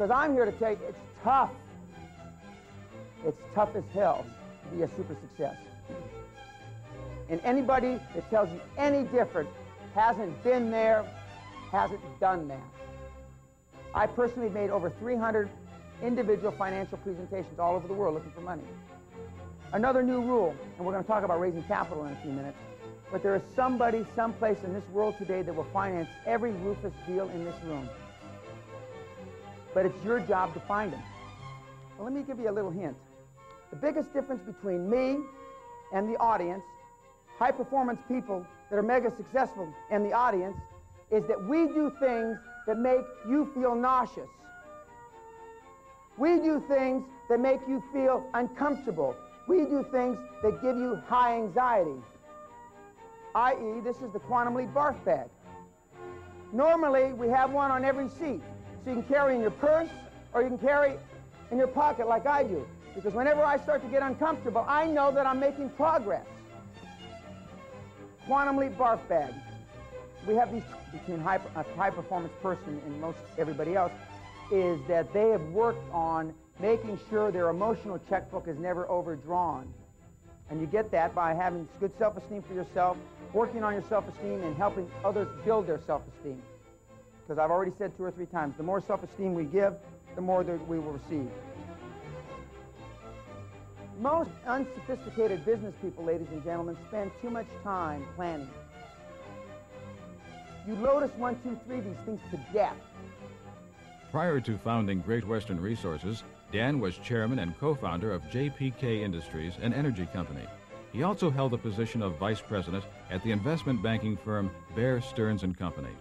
Because I'm here to tell you, it's tough. It's tough as hell to be a super success. And anybody that tells you any different hasn't been there, hasn't done that. I personally made over 300 individual financial presentations all over the world looking for money. Another new rule, and we're going to talk about raising capital in a few minutes, but there is somebody, someplace in this world today that will finance every Rufus deal in this room. But it's your job to find him. Well, let me give you a little hint. The biggest difference between me and the audience, high-performance people that are mega successful and the audience, is that we do things that make you feel nauseous. We do things that make you feel uncomfortable. We do things that give you high anxiety, i.e., this is the Quantum Leap barf bag. Normally, we have one on every seat, so you can carry in your purse or you can carry in your pocket like I do. Because whenever I start to get uncomfortable, I know that I'm making progress. Quantum Leap barf bag. We have these between a high-performance person and most everybody else is that they have worked on making sure their emotional checkbook is never overdrawn. And you get that by having good self-esteem for yourself, working on your self-esteem, and helping others build their self-esteem. Because I've already said 2 or 3 times, the more self-esteem we give, the more that we will receive. Most unsophisticated business people, ladies and gentlemen, spend too much time planning. You Lotus 1, 2, 3 these things to death. Prior to founding Great Western Resources, Dan was chairman and co-founder of JPK Industries, an energy company. He also held the position of vice president at the investment banking firm Bear Stearns & Company.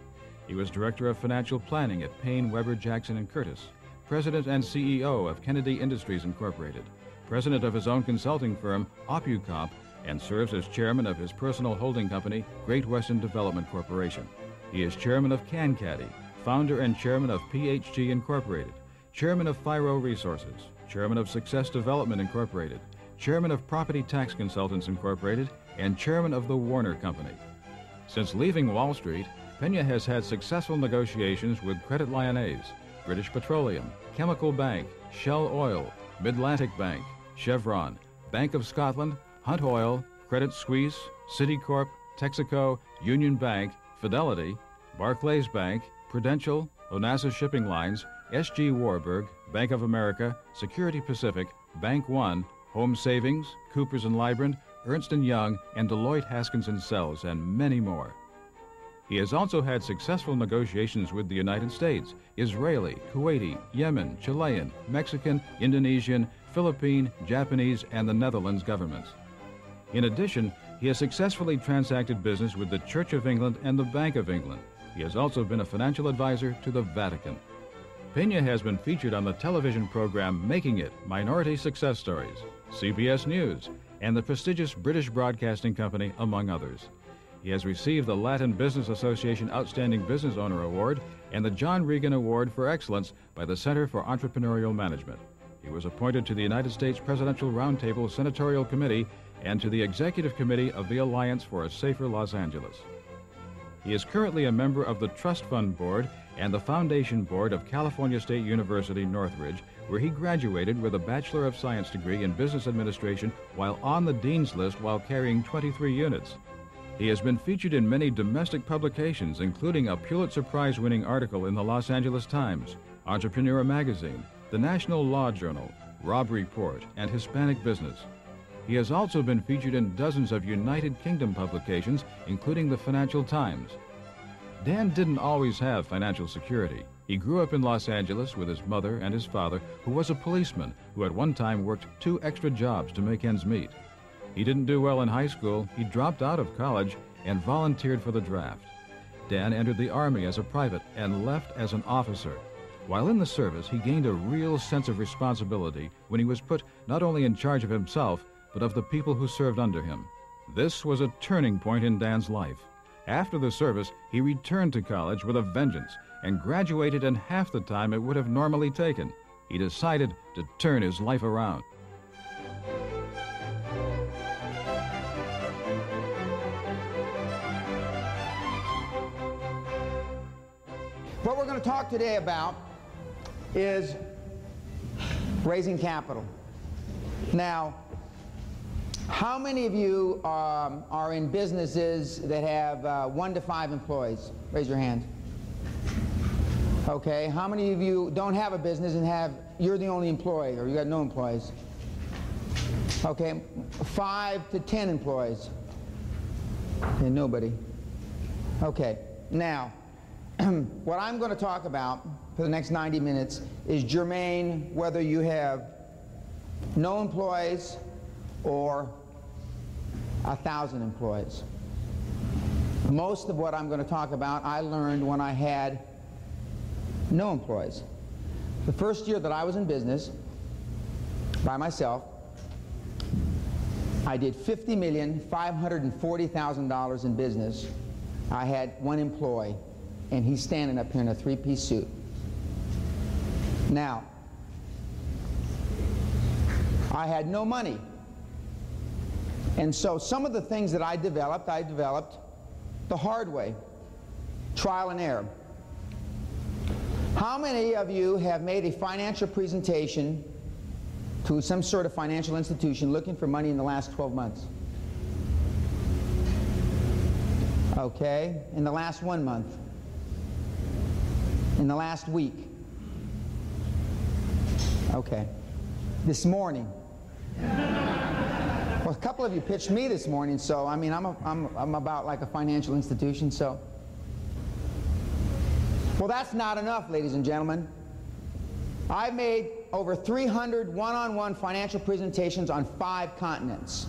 He was director of financial planning at Payne, Weber, Jackson & Curtis, president and CEO of Kennedy Industries Incorporated, president of his own consulting firm, OpuComp, and serves as chairman of his personal holding company, Great Western Development Corporation. He is chairman of CanCaddy, founder and chairman of PHG Incorporated, chairman of Firo Resources, chairman of Success Development Incorporated, chairman of Property Tax Consultants Incorporated, and chairman of the Warner Company. Since leaving Wall Street, Pena has had successful negotiations with Credit Lyonnais, British Petroleum, Chemical Bank, Shell Oil, Mid-Atlantic Bank, Chevron, Bank of Scotland, Hunt Oil, Credit Suisse, Citicorp, Texaco, Union Bank, Fidelity, Barclays Bank, Prudential, Onassa Shipping Lines, S.G. Warburg, Bank of America, Security Pacific, Bank One, Home Savings, Coopers & Lybrand, Ernst & Young, and Deloitte Haskins & Sells, and many more. He has also had successful negotiations with the United States, Israeli, Kuwaiti, Yemen, Chilean, Mexican, Indonesian, Philippine, Japanese, and the Netherlands governments. In addition, he has successfully transacted business with the Church of England and the Bank of England. He has also been a financial advisor to the Vatican. Pena has been featured on the television program Making It, Minority Success Stories, CBS News, and the prestigious British Broadcasting Company, among others. He has received the Latin Business Association Outstanding Business Owner Award and the John Regan Award for Excellence by the Center for Entrepreneurial Management. He was appointed to the United States Presidential Roundtable Senatorial Committee and to the Executive Committee of the Alliance for a Safer Los Angeles. He is currently a member of the Trust Fund Board and the Foundation Board of California State University, Northridge, where he graduated with a Bachelor of Science degree in Business Administration while on the Dean's List while carrying 23 units. He has been featured in many domestic publications, including a Pulitzer Prize-winning article in the Los Angeles Times, Entrepreneur Magazine, the National Law Journal, Robb Report, and Hispanic Business. He has also been featured in dozens of United Kingdom publications, including the Financial Times. Dan didn't always have financial security. He grew up in Los Angeles with his mother and his father, who was a policeman who at one time worked 2 extra jobs to make ends meet. He didn't do well in high school, he dropped out of college, and volunteered for the draft. Dan entered the Army as a private and left as an officer. While in the service, he gained a real sense of responsibility when he was put not only in charge of himself, but of the people who served under him. This was a turning point in Dan's life. After the service, he returned to college with a vengeance and graduated in half the time it would have normally taken. He decided to turn his life around. What we're going to talk today about is raising capital. Now, how many of you are in businesses that have 1 to 5 employees? Raise your hand. Okay, how many of you don't have a business and you're the only employee, or you got no employees? Okay, 5 to 10 employees. Okay, nobody. Okay, now, what I'm going to talk about for the next 90 minutes is germane whether you have no employees or 1,000 employees. Most of what I'm going to talk about I learned when I had no employees. The first year that I was in business by myself, I did $50,540,000 in business. I had 1 employee, and he's standing up here in a 3-piece suit. Now, I had no money. And so some of the things that I developed the hard way, trial and error. How many of you have made a financial presentation to some sort of financial institution looking for money in the last 12 months? Okay, in the last 1 month, in the last week. Okay, this morning. Well, a couple of you pitched me this morning, so I mean, I'm about like a financial institution, so. Well, that's not enough, ladies and gentlemen. I've made over 300 one-on-one financial presentations on 5 continents.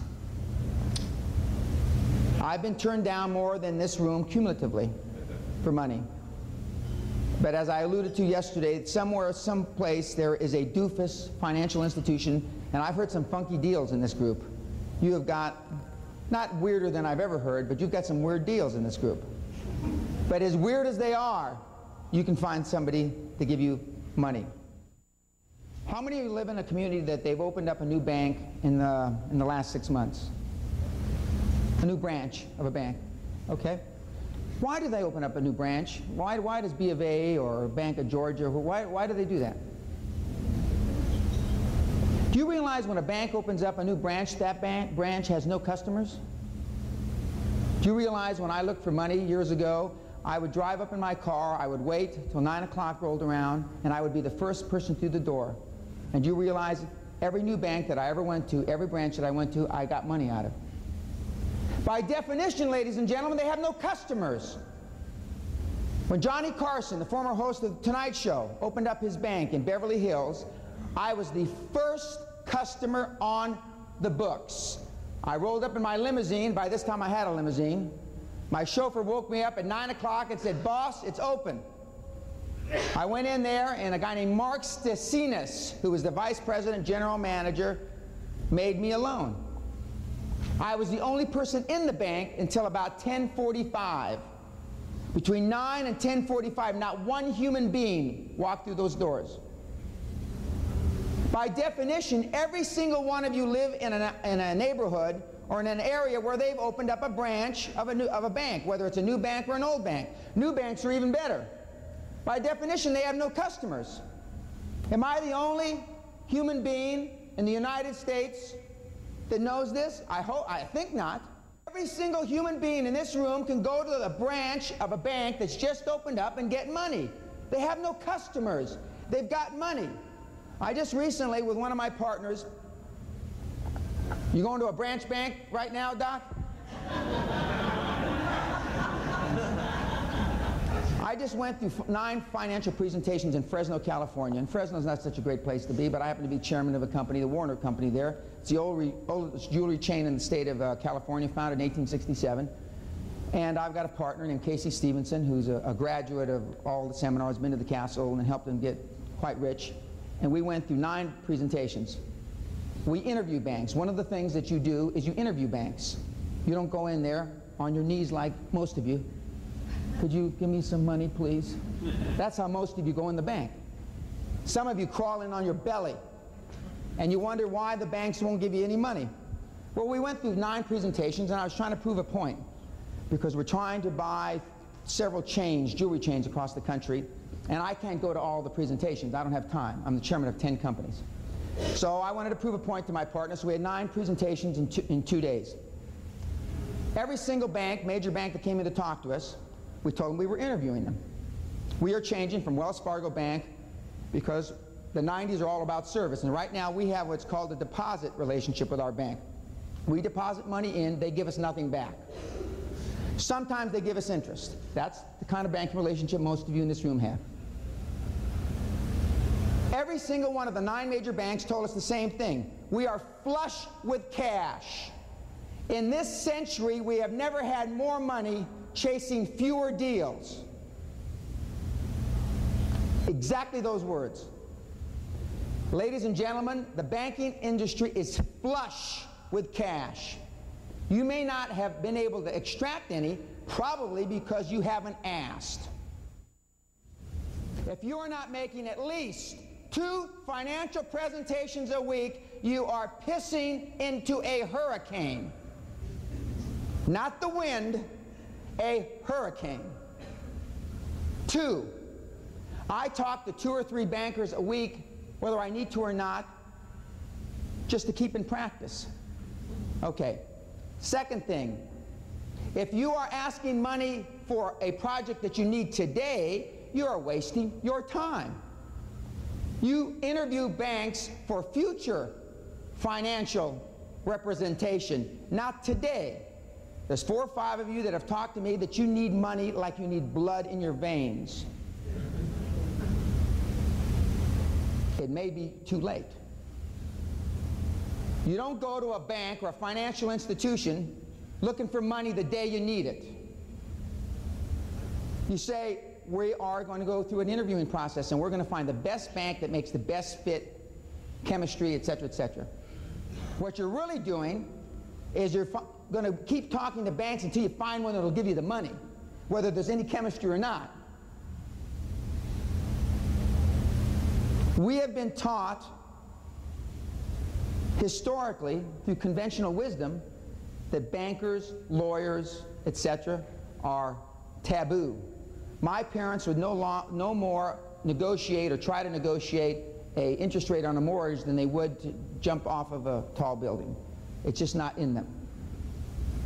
I've been turned down more than this room cumulatively for money. But as I alluded to yesterday, somewhere, someplace, there is a doofus financial institution, and I've heard some funky deals in this group. You have got, not weirder than I've ever heard, but you've got some weird deals in this group. But as weird as they are, you can find somebody to give you money. How many of you live in a community that they've opened up a new bank in the last 6 months? A new branch of a bank, okay? Why do they open up a new branch? Why does B of A or Bank of Georgia, why do they do that? Do you realize when a bank opens up a new branch, that branch has no customers? Do you realize when I looked for money years ago, I would drive up in my car, I would wait till 9 o'clock rolled around, and I would be the first person through the door. And do you realize every new bank that I ever went to, every branch that I went to, I got money out of? By definition, ladies and gentlemen, they have no customers. When Johnny Carson, the former host of The Tonight Show, opened up his bank in Beverly Hills, I was the first customer on the books. I rolled up in my limousine. By this time I had a limousine. My chauffeur woke me up at 9 o'clock and said, "Boss, it's open." I went in there, and a guy named Mark Stasinas, who was the vice president general manager, made me a loan. I was the only person in the bank until about 10:45. Between 9 and 10:45, not one human being walked through those doors. By definition, every single one of you live in a neighborhood or in an area where they've opened up a branch of a bank, whether it's a new bank or an old bank. New banks are even better. By definition, they have no customers. Am I the only human being in the United States that knows this? I think not. Every single human being in this room can go to the branch of a bank that's just opened up and get money. They have no customers. They've got money. I just recently, with one of my partners, you going to a branch bank right now, Doc? I just went through 9 financial presentations in Fresno, California. And Fresno's not such a great place to be, but I happen to be chairman of a company, the Warner Company there. It's the oldest jewelry chain in the state of California, founded in 1867. And I've got a partner named Casey Stevenson, who's a graduate of all the seminars, been to the castle, and helped him get quite rich. And we went through 9 presentations. We interview banks. One of the things that you do is you interview banks. You don't go in there on your knees like most of you. Could you give me some money, please? That's how most of you go in the bank. Some of you crawl in on your belly, and you wonder why the banks won't give you any money. Well, we went through 9 presentations, and I was trying to prove a point, because we're trying to buy several chains, jewelry chains across the country, And I can't go to all the presentations. I don't have time. I'm the chairman of 10 companies. So I wanted to prove a point to my partners. So we had 9 presentations in 2 days. Every single bank, major bank that came in to talk to us, we told them we were interviewing them. We are changing from Wells Fargo Bank because the 90s are all about service. And right now we have what's called a deposit relationship with our bank. We deposit money in, they give us nothing back. Sometimes they give us interest. That's the kind of banking relationship most of you in this room have. Every single one of the 9 major banks told us the same thing. We are flush with cash. In this century, we have never had more money chasing fewer deals. Exactly those words. Ladies and gentlemen, the banking industry is flush with cash. You may not have been able to extract any, probably because you haven't asked. If you are not making at least 2 financial presentations a week, you are pissing into a hurricane. Not the wind, a hurricane. 2, I talk to 2 or 3 bankers a week, whether I need to or not, just to keep in practice. Okay. Second thing, if you are asking money for a project that you need today, you are wasting your time. You interview banks for future financial representation, not today. There's 4 or 5 of you that have talked to me that you need money like you need blood in your veins. It may be too late. You don't go to a bank or a financial institution looking for money the day you need it. You say, we are going to go through an interviewing process and we're going to find the best bank that makes the best fit, chemistry, etc., etc. What you're really doing is you're going to keep talking to banks until you find one that will give you the money, whether there's any chemistry or not. We have been taught historically through conventional wisdom that bankers, lawyers, etc. are taboo. My parents would no more negotiate or try to negotiate an interest rate on a mortgage than they would to jump off of a tall building. It's just not in them.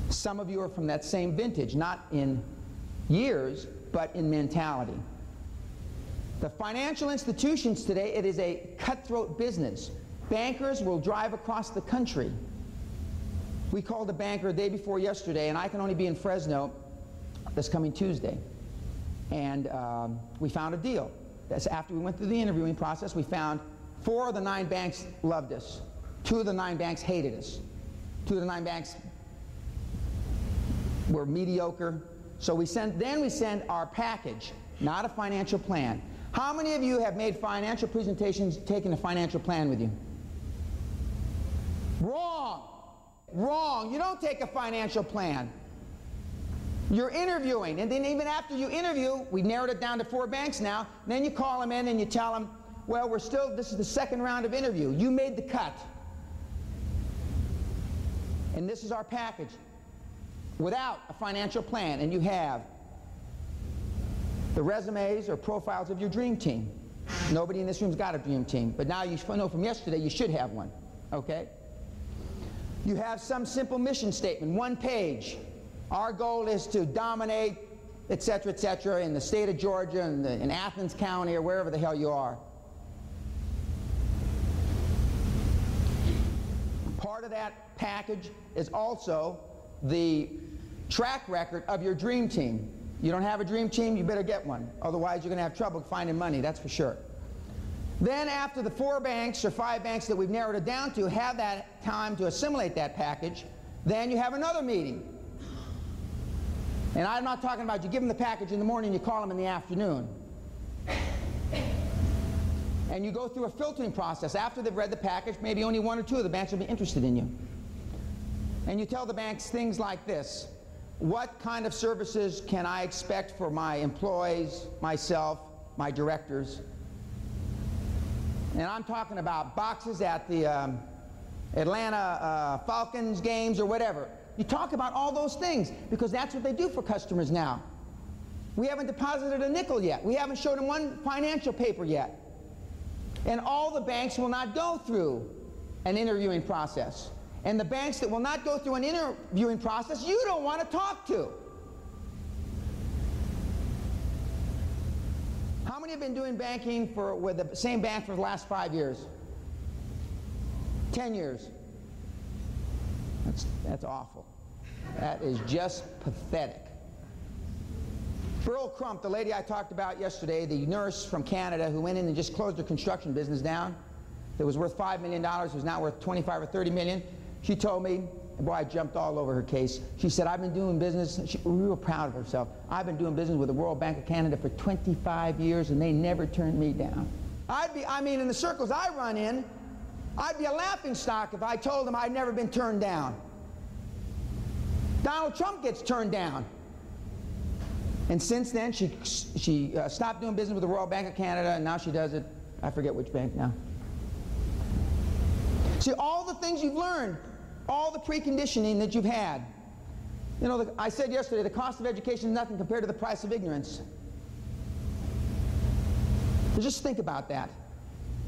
Some of you are from that same vintage, not in years, but in mentality. The financial institutions today, it is a cutthroat business. Bankers will drive across the country. We called a banker the day before yesterday, and I can only be in Fresno this coming Tuesday. And we found a deal. That's after we went through the interviewing process. We found 4 of the 9 banks loved us. 2 of the 9 banks hated us. 2 of the 9 banks were mediocre. So then we send our package, not a financial plan. How many of you have made financial presentations taking a financial plan with you? Wrong. Wrong. You don't take a financial plan. You're interviewing, and then even after you interview, we narrowed it down to 4 banks now, then you call them in and you tell them, well, this is the second round of interview. You made the cut. And this is our package. Without a financial plan, and you have the resumes or profiles of your dream team. Nobody in this room's got a dream team, but now you know from yesterday you should have one, okay? You have some simple mission statement, 1 page. Our goal is to dominate, etc., in the state of Georgia and in Athens County or wherever the hell you are. Part of that package is also the track record of your dream team. You don't have a dream team, you better get one. Otherwise, you're going to have trouble finding money, that's for sure. Then after the 4 banks or 5 banks that we've narrowed it down to have that time to assimilate that package, then you have another meeting. And I'm not talking about you give them the package in the morning, you call them in the afternoon. And you go through a filtering process. After they've read the package, maybe only 1 or 2 of the banks will be interested in you. And you tell the banks things like this: what kind of services can I expect for my employees, myself, my directors? And I'm talking about boxes at the Atlanta Falcons games or whatever. You talk about all those things because that's what they do for customers now. We haven't deposited a nickel yet. We haven't showed them one financial paper yet. And all the banks will not go through an interviewing process. And the banks that will not go through an interviewing process, you don't want to talk to. How many have been doing banking with the same bank for the last 5 years? 10 years? That's awful. That is just pathetic. Beryl Crump, the lady I talked about yesterday, the nurse from Canada who went in and just closed her construction business down, that was worth $5 million, was now worth 25 or 30 million. She told me, and boy, I jumped all over her case. She said, I've been doing business, she was real proud of herself. I've been doing business with the World Bank of Canada for 25 years and they never turned me down. I mean, in the circles I run in, I'd be a laughingstock if I told them I'd never been turned down. Donald Trump gets turned down. And since then, she stopped doing business with the Royal Bank of Canada, and now she does it, I forget which bank now. See, all the things you've learned, all the preconditioning that you've had. You know, I said yesterday, the cost of education is nothing compared to the price of ignorance. So just think about that.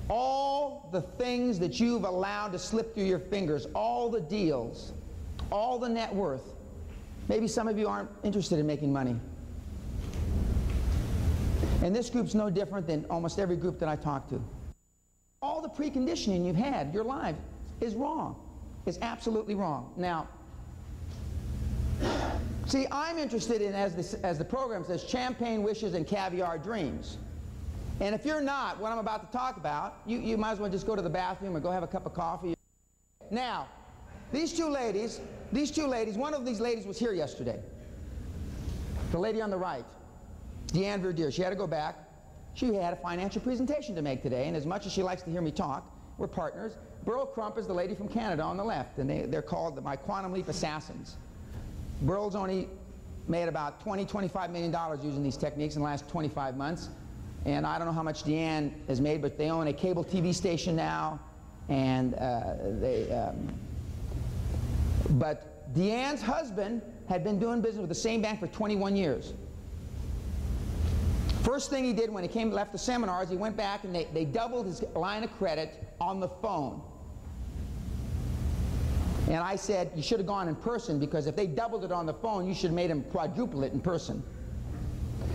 All the things that you've allowed to slip through your fingers, all the deals, all the net worth. Maybe some of you aren't interested in making money. And this group's no different than almost every group that I talk to. All the preconditioning you've had, your life, is wrong. Is absolutely wrong. Now, see, I'm interested in, as the program says, champagne wishes and caviar dreams. And if you're not, what I'm about to talk about, you might as well just go to the bathroom or go have a cup of coffee. Now, these two ladies, one of these ladies was here yesterday. The lady on the right, Deanne Verdier, she had to go back. She had a financial presentation to make today, and as much as she likes to hear me talk, we're partners. Beryl Crump is the lady from Canada on the left, and they're called my Quantum Leap Assassins. Beryl's only made about $25 million using these techniques in the last 25 months, and I don't know how much Deanne has made, but they own a cable TV station now, and but Deanne's husband had been doing business with the same bank for 21 years. First thing he did when he left the seminars, he went back and they doubled his line of credit on the phone. And I said, you should have gone in person, because if they doubled it on the phone, you should have made them quadruple it in person.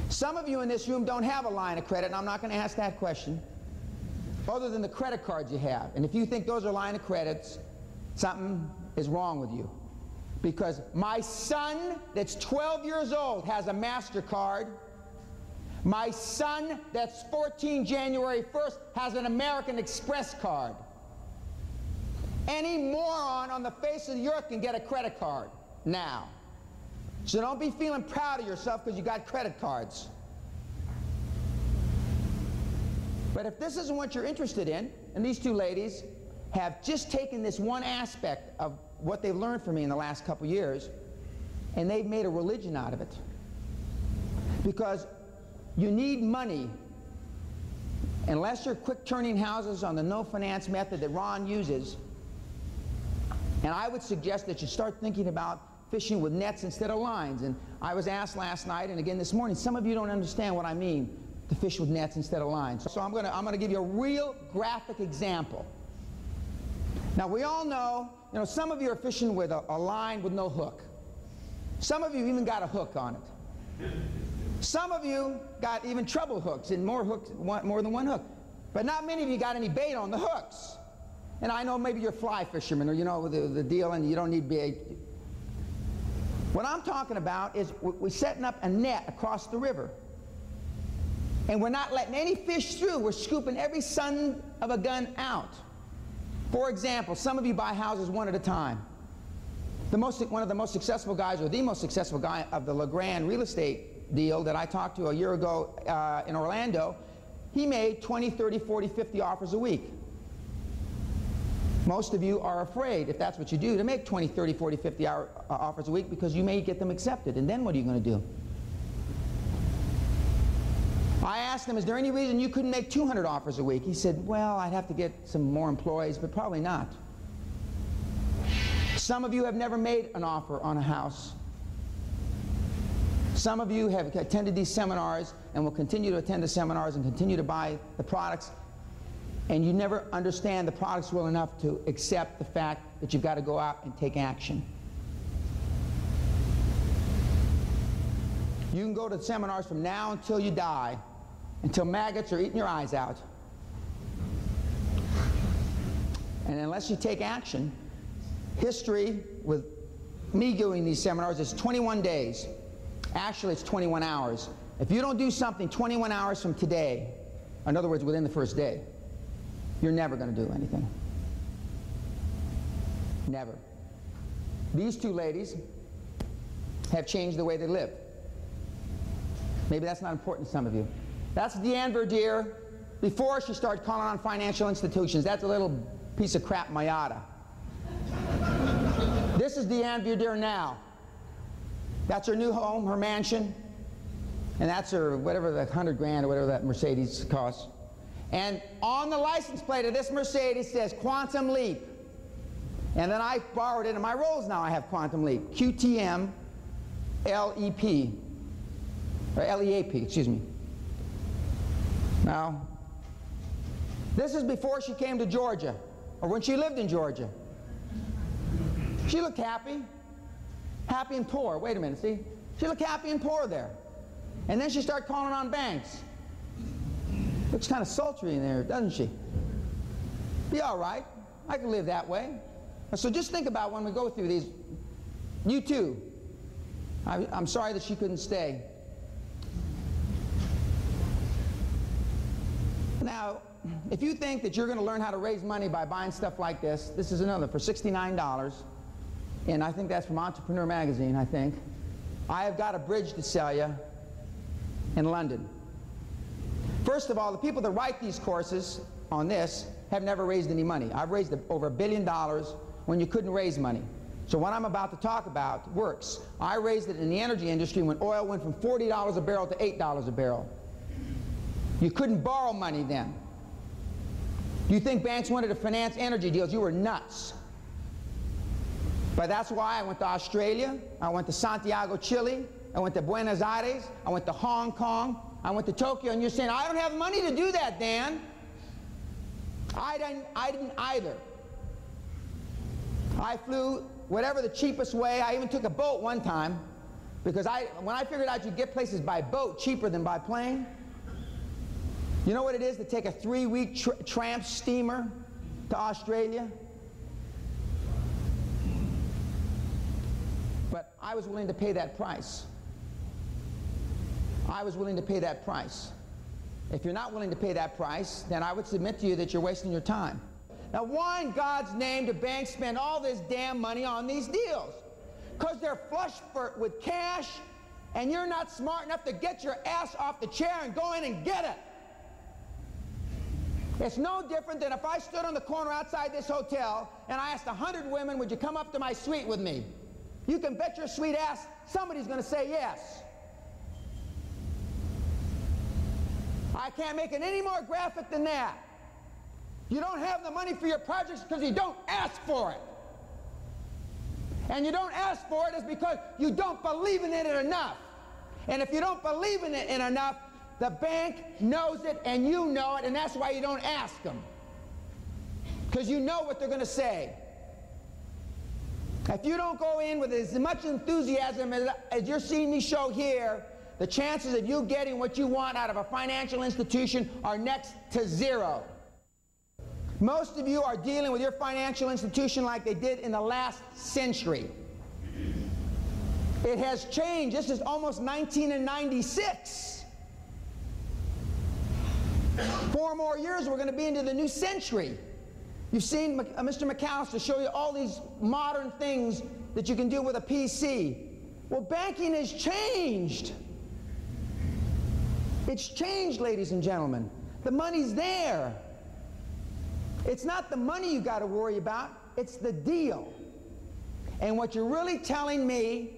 Some of you in this room don't have a line of credit, and I'm not going to ask that question, other than the credit cards you have. And if you think those are line of credits, something is wrong with you. Because my son that's 12 years old has a MasterCard. My son that's 14 January 1st has an American Express card. Any moron on the face of the earth can get a credit card now. So don't be feeling proud of yourself because you got credit cards. But if this isn't what you're interested in, and these two ladies have just taken this one aspect of what they've learned from me in the last couple years, and they've made a religion out of it. Because you need money. Unless you're quick turning houses on the no finance method that Ron uses, and I would suggest that you start thinking about fishing with nets instead of lines. And I was asked last night and again this morning, some of you don't understand what I mean to fish with nets instead of lines. So I'm going to give you a real graphic example. Now we all know, some of you are fishing with a line with no hook. Some of you even got a hook on it. Some of you got even treble hooks and more than one hook. But not many of you got any bait on the hooks. And I know maybe you're fly fishermen, or the deal, and you don't need bait. What I'm talking about is we're setting up a net across the river. And we're not letting any fish through. We're scooping every son of a gun out. For example, some of you buy houses one at a time. One of the most successful guys, or the most successful guy of the LeGrand real estate deal that I talked to a year ago in Orlando, he made 20, 30, 40, 50 offers a week. Most of you are afraid, if that's what you do, to make 20, 30, 40, 50 offers a week, because you may get them accepted. And then what are you going to do? I asked him, is there any reason you couldn't make 200 offers a week? He said, well, I'd have to get some more employees, but probably not. Some of you have never made an offer on a house. Some of you have attended these seminars and will continue to attend the seminars and continue to buy the products, and you never understand the products well enough to accept the fact that you've got to go out and take action. You can go to the seminars from now until you die, until maggots are eating your eyes out. And unless you take action, history with me doing these seminars is 21 days. Actually, it's 21 hours. If you don't do something 21 hours from today, in other words, within the first day, you're never going to do anything. Never. These two ladies have changed the way they live. Maybe that's not important to some of you. That's Deanne Verdier before she started calling on financial institutions. That's a little piece of crap Mayada. This is Deanne Verdier now. That's her new home, her mansion, and that's her, whatever the 100 grand or whatever that Mercedes costs. And on the license plate of this Mercedes says Quantum Leap. And then I borrowed it in my Rolls now. I have Quantum Leap. QTM LEP. Or LEAP, excuse me. Now, this is before she came to Georgia, or when she lived in Georgia. She looked happy. Happy and poor. Wait a minute, see? She looked happy and poor there. And then she started calling on banks. Looks kind of sultry in there, doesn't she? Be all right. I can live that way. So just think about when we go through these. You too. I'm sorry that she couldn't stay. Now, if you think that you're going to learn how to raise money by buying stuff like this, this is another for $69. And I think that's from Entrepreneur Magazine, I think. I have got a bridge to sell you in London. First of all, the people that write these courses on this have never raised any money. I've raised over $1 billion when you couldn't raise money. So what I'm about to talk about works. I raised it in the energy industry when oil went from $40 a barrel to $8 a barrel. You couldn't borrow money then. You think banks wanted to finance energy deals? You were nuts. But that's why I went to Australia, I went to Santiago, Chile, I went to Buenos Aires, I went to Hong Kong, I went to Tokyo, and you're saying, I don't have money to do that, Dan. I didn't either. I flew whatever the cheapest way. I even took a boat one time, because when I figured out you get places by boat cheaper than by plane. You know what it is to take a 3-week tramp steamer to Australia? But I was willing to pay that price. I was willing to pay that price. If you're not willing to pay that price, then I would submit to you that you're wasting your time. Now, why in God's name do banks spend all this damn money on these deals? Because they're flush with cash, and you're not smart enough to get your ass off the chair and go in and get it. It's no different than if I stood on the corner outside this hotel and I asked 100 women, would you come up to my suite with me? You can bet your sweet ass somebody's going to say yes. I can't make it any more graphic than that. You don't have the money for your projects because you don't ask for it. And you don't ask for it is because you don't believe in it enough. And if you don't believe in it enough, the bank knows it and you know it, and that's why you don't ask them. Because you know what they're going to say. If you don't go in with as much enthusiasm as you're seeing me show here, the chances of you getting what you want out of a financial institution are next to zero. Most of you are dealing with your financial institution like they did in the last century. It has changed. This is almost 1996. 4 more years, we're going to be into the new century. You've seen Mr. McAllister show you all these modern things that you can do with a PC. Well, banking has changed. It's changed, ladies and gentlemen. The money's there. It's not the money you got to worry about, it's the deal. And what you're really telling me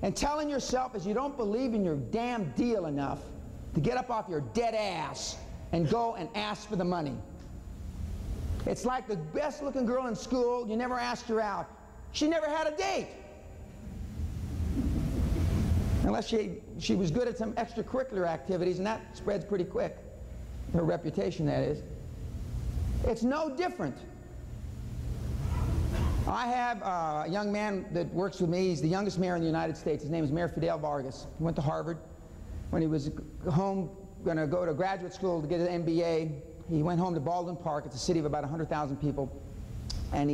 and telling yourself is you don't believe in your damn deal enough to get up off your dead ass and go and ask for the money. It's like the best looking girl in school, you never asked her out. She never had a date. Unless she was good at some extracurricular activities, and that spreads pretty quick. Her reputation, that is. It's no different. I have a young man that works with me. He's the youngest mayor in the United States. His name is Mayor Fidel Vargas. He went to Harvard. When he was home, going to go to graduate school to get an MBA, he went home to Baldwin Park. It's a city of about 100,000 people. And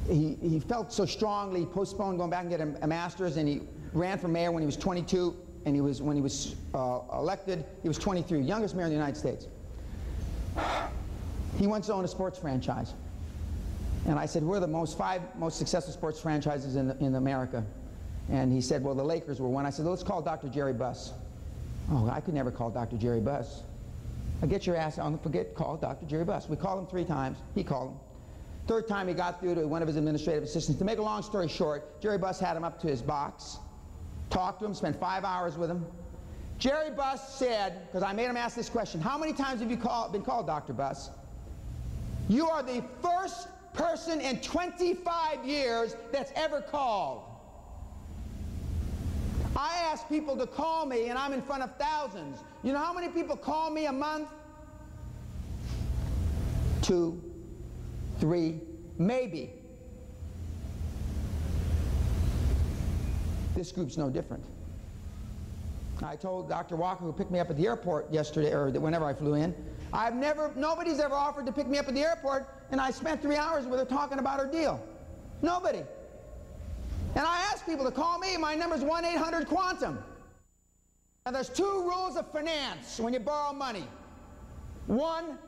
he felt so strongly, he postponed going back and getting a master's, and he ran for mayor when he was 22, and when he was elected, he was 23, youngest mayor in the United States. He wants to own a sports franchise. And I said, we're the five most successful sports franchises in America. And he said, well, the Lakers were one. I said, let's call Dr. Jerry Buss. Oh, I could never call Dr. Jerry Buss. Get your ass on, call Dr. Jerry Buss. We called him 3 times. He called him. Third time he got through to one of his administrative assistants. To make a long story short, Jerry Buss had him up to his box, talked to him, spent 5 hours with him. Jerry Buss said, because I made him ask this question, how many times have you been called, Dr. Buss? You are the first person in 25 years that's ever called. I ask people to call me, and I'm in front of thousands. You know how many people call me a month? 2, 3, maybe. This group's no different. I told Dr. Walker, who picked me up at the airport yesterday, or whenever I flew in, nobody's ever offered to pick me up at the airport, and I spent 3 hours with her talking about her deal. Nobody. And I ask people to call me. My number's 1-800-QUANTUM. Now, there's 2 rules of finance when you borrow money. 1,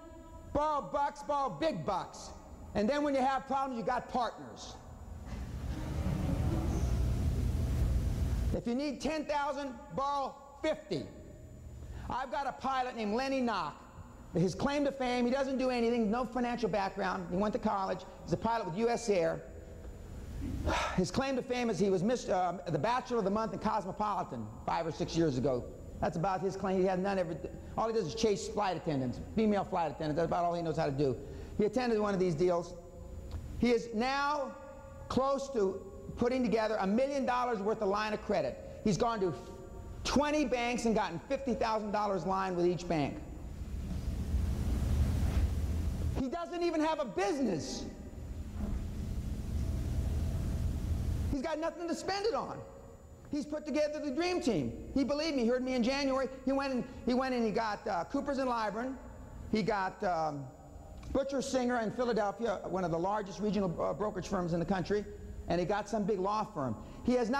borrow bucks, borrow big bucks. And then when you have problems, you got partners. If you need 10,000, borrow 50. I've got a pilot named Lenny Knock. His claim to fame, he doesn't do anything, no financial background. He went to college. He's a pilot with U.S. Air. His claim to fame is he was the Bachelor of the Month in Cosmopolitan 5 or 6 years ago. That's about his claim. He had all he does is chase flight attendants, female flight attendants. That's about all he knows how to do. He attended one of these deals. He is now close to putting together $1 million worth of line of credit. He's gone to 20 banks and gotten $50,000 line with each bank. He doesn't even have a business. He's got nothing to spend it on. He's put together the dream team. He believed me. He heard me in January. He went and he got Coopers and Lybrand. He got Butcher Singer in Philadelphia, one of the largest regional brokerage firms in the country, and he got some big law firm. He has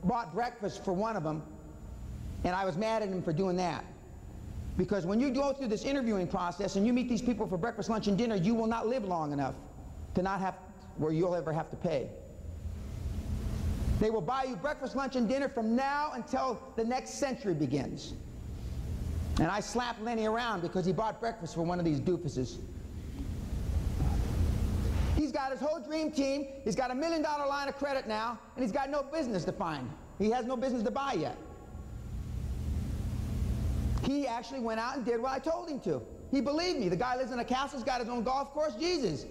bought breakfast for one of them, and I was mad at him for doing that. Because when you go through this interviewing process and you meet these people for breakfast, lunch, and dinner, you will not live long enough to not have where you'll ever have to pay. They will buy you breakfast, lunch, and dinner from now until the next century begins. And I slapped Lenny around because he bought breakfast for one of these doofuses. He's got his whole dream team. He's got $1 million line of credit now, and he's got no business to find. He has no business to buy yet. He actually went out and did what I told him to. He believed me. The guy lives in a castle, he's got his own golf course. Jesus.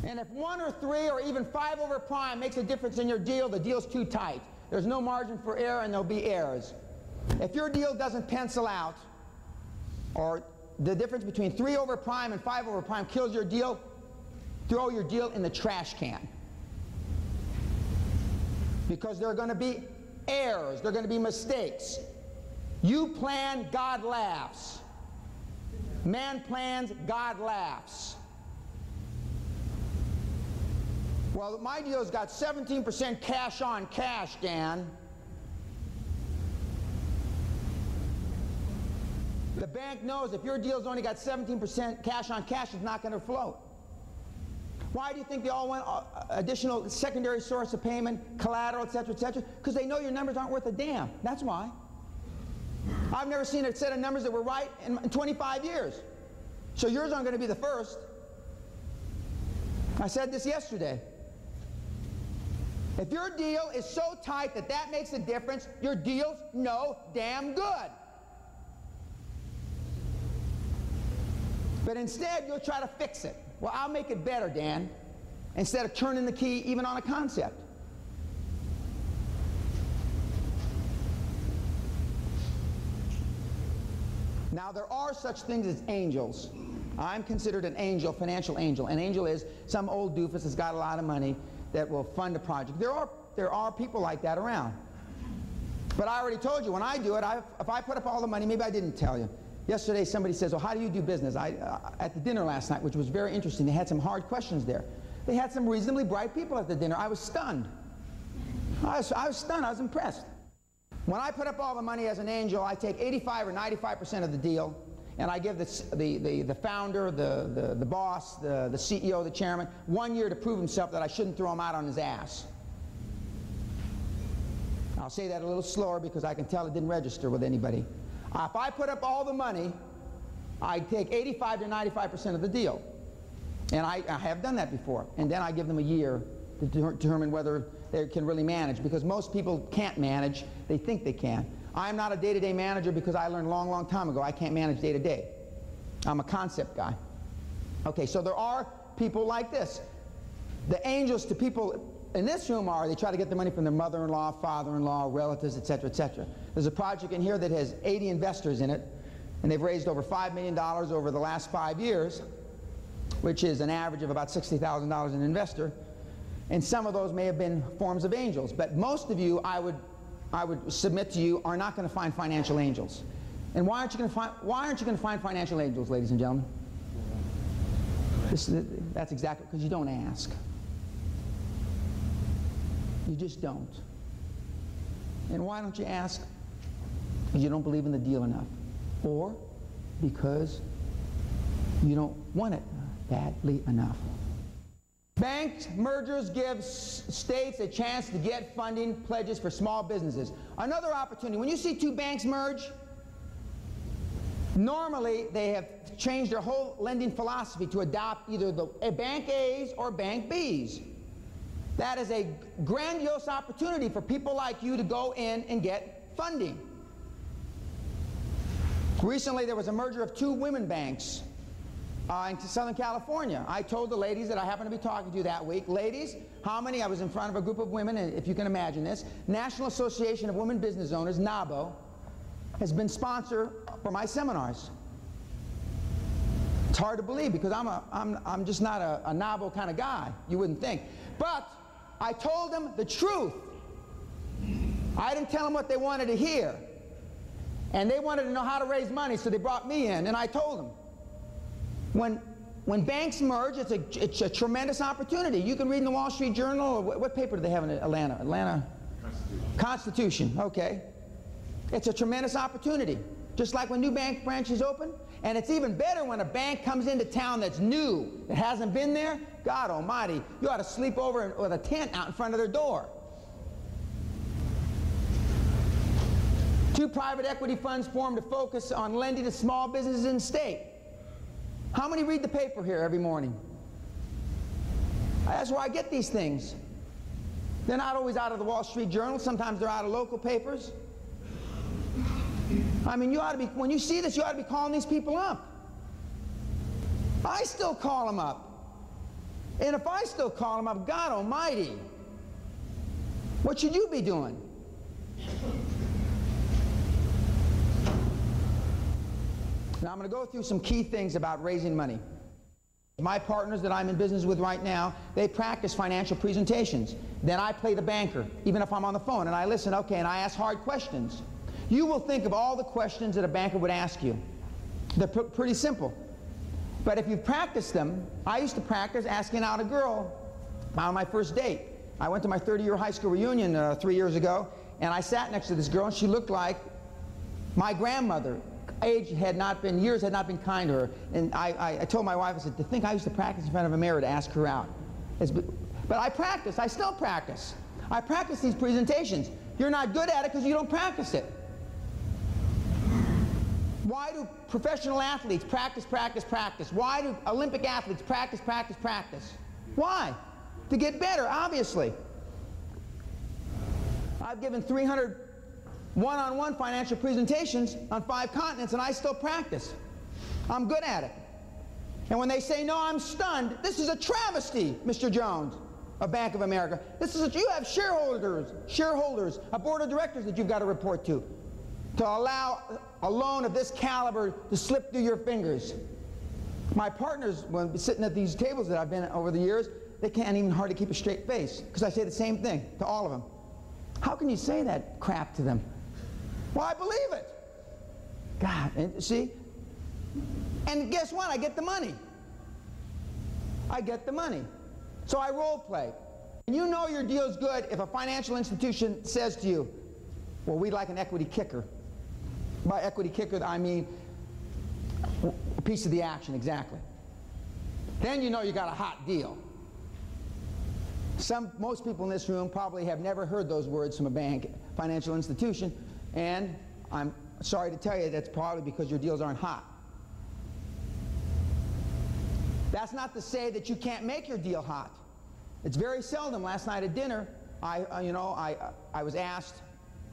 And if 1 or 3 or even 5 over prime makes a difference in your deal, the deal's too tight. There's no margin for error, and there'll be errors. If your deal doesn't pencil out, or the difference between 3 over prime and 5 over prime kills your deal, throw your deal in the trash can. Because there are going to be errors. There are going to be mistakes. You plan, God laughs. Man plans, God laughs. Well, my deal's got 17% cash on cash, Dan. The bank knows if your deal's only got 17% cash on cash, it's not going to float. Why do you think they all want additional secondary source of payment, collateral, et cetera, et cetera? Because they know your numbers aren't worth a damn. That's why. I've never seen a set of numbers that were right in 25 years. So yours aren't going to be the first. I said this yesterday. If your deal is so tight that that makes a difference, your deal's no damn good. But instead, you'll try to fix it. Well, I'll make it better, Dan. instead of turning the key even on a concept. Now, there are such things as angels. I'm considered an angel, financial angel. An angel is some old doofus that's got a lot of money that will fund a project. There are people like that around. But I already told you, when I do it, if I put up all the money, maybe I didn't tell you. Yesterday somebody says, well, how do you do business? At the dinner last night, which was very interesting, they had some hard questions there. They had some reasonably bright people at the dinner. I was stunned. I was stunned. I was impressed. When I put up all the money as an angel, I take 85 or 95% of the deal, and I give the founder, the boss, the CEO, the chairman, 1 year to prove himself that I shouldn't throw him out on his ass. I'll say that a little slower because I can tell it didn't register with anybody. If I put up all the money, I take 85 to 95% of the deal. And I have done that before. And then I give them a year to determine whether they can really manage, because most people can't manage. They think they can. I'm not a day-to-day manager because I learned a long, long time ago I can't manage day-to-day. I'm a concept guy. Okay, so there are people like this. The angels to people in this room are, they try to get the money from their mother-in-law, father-in-law, relatives, etc., etc. There's a project in here that has 80 investors in it, and they've raised over $5 million over the last 5 years, which is an average of about $60,000 an investor. And some of those may have been forms of angels, but most of you, I would submit to you, are not going to find financial angels. And why aren't you going to find financial angels, ladies and gentlemen? That's exactly because you don't ask. You just don't. And why don't you ask? Because you don't believe in the deal enough, or because you don't want it badly enough. Bank mergers give states a chance to get funding pledges for small businesses. Another opportunity. When you see two banks merge, normally they have changed their whole lending philosophy to adopt either the Bank A's or Bank B's. That is a grandiose opportunity for people like you to go in and get funding. Recently there was a merger of two women banks in Southern California. I told the ladies that I happened to be talking to that week, ladies, how many, I was in front of a group of women, and if you can imagine this, National Association of Women Business Owners, NABO, has been sponsor for my seminars. It's hard to believe because I'm just not a NABO kind of guy, you wouldn't think. But I told them the truth. I didn't tell them what they wanted to hear. And they wanted to know how to raise money, so they brought me in, and I told them. When banks merge, it's a tremendous opportunity. You can read in the Wall Street Journal, or what paper do they have in Atlanta? Atlanta? Constitution, okay. It's a tremendous opportunity. Just like when new bank branches open, and it's even better when a bank comes into town that's new, that hasn't been there. God almighty, you ought to sleep over with a tent out in front of their door. Two private equity funds formed to focus on lending to small businesses in the state. How many read the paper here every morning? That's where I get these things. They're not always out of the Wall Street Journal. Sometimes they're out of local papers. I mean, you ought to be, when you see this, you ought to be calling these people up. I still call them up. And if I still call them up, God almighty, what should you be doing? Now I'm going to go through some key things about raising money. My partners that I'm in business with right now, they practice financial presentations. Then I play the banker, even if I'm on the phone, and I listen, okay, and I ask hard questions. You will think of all the questions that a banker would ask you. They're pretty simple. But if you've practiced them, I used to practice asking out a girl on my first date. I went to my 30-year high school reunion 3 years ago, and I sat next to this girl, and she looked like my grandmother. Years had not been kind to her. And I told my wife, I said, to think I used to practice in front of a mirror to ask her out. But I practice. I still practice. I practice these presentations. You're not good at it because you don't practice it. Why do professional athletes practice, practice, practice? Why do Olympic athletes practice, practice, practice? Why? To get better, obviously. I've given 300 one-on-one financial presentations on 5 continents, and I still practice. I'm good at it. And when they say, no, I'm stunned, this is a travesty, Mr. Jones of Bank of America. You have shareholders, a board of directors that you've got to report to allow a loan of this caliber to slip through your fingers. My partners, when sitting at these tables that I've been at over the years, they can't even hardly keep a straight face, because I say the same thing to all of them. How can you say that crap to them? Well, I believe it. God, and see? And guess what? I get the money. I get the money. So I role play. And you know your deal's good if a financial institution says to you, well, we'd like an equity kicker. By equity kicker, I mean a piece of the action, exactly. Then you know you got a hot deal. Most people in this room probably have never heard those words from a bank, financial institution, and I'm sorry to tell you that's probably because your deals aren't hot. That's not to say that you can't make your deal hot. It's very seldom. Last night at dinner, I was asked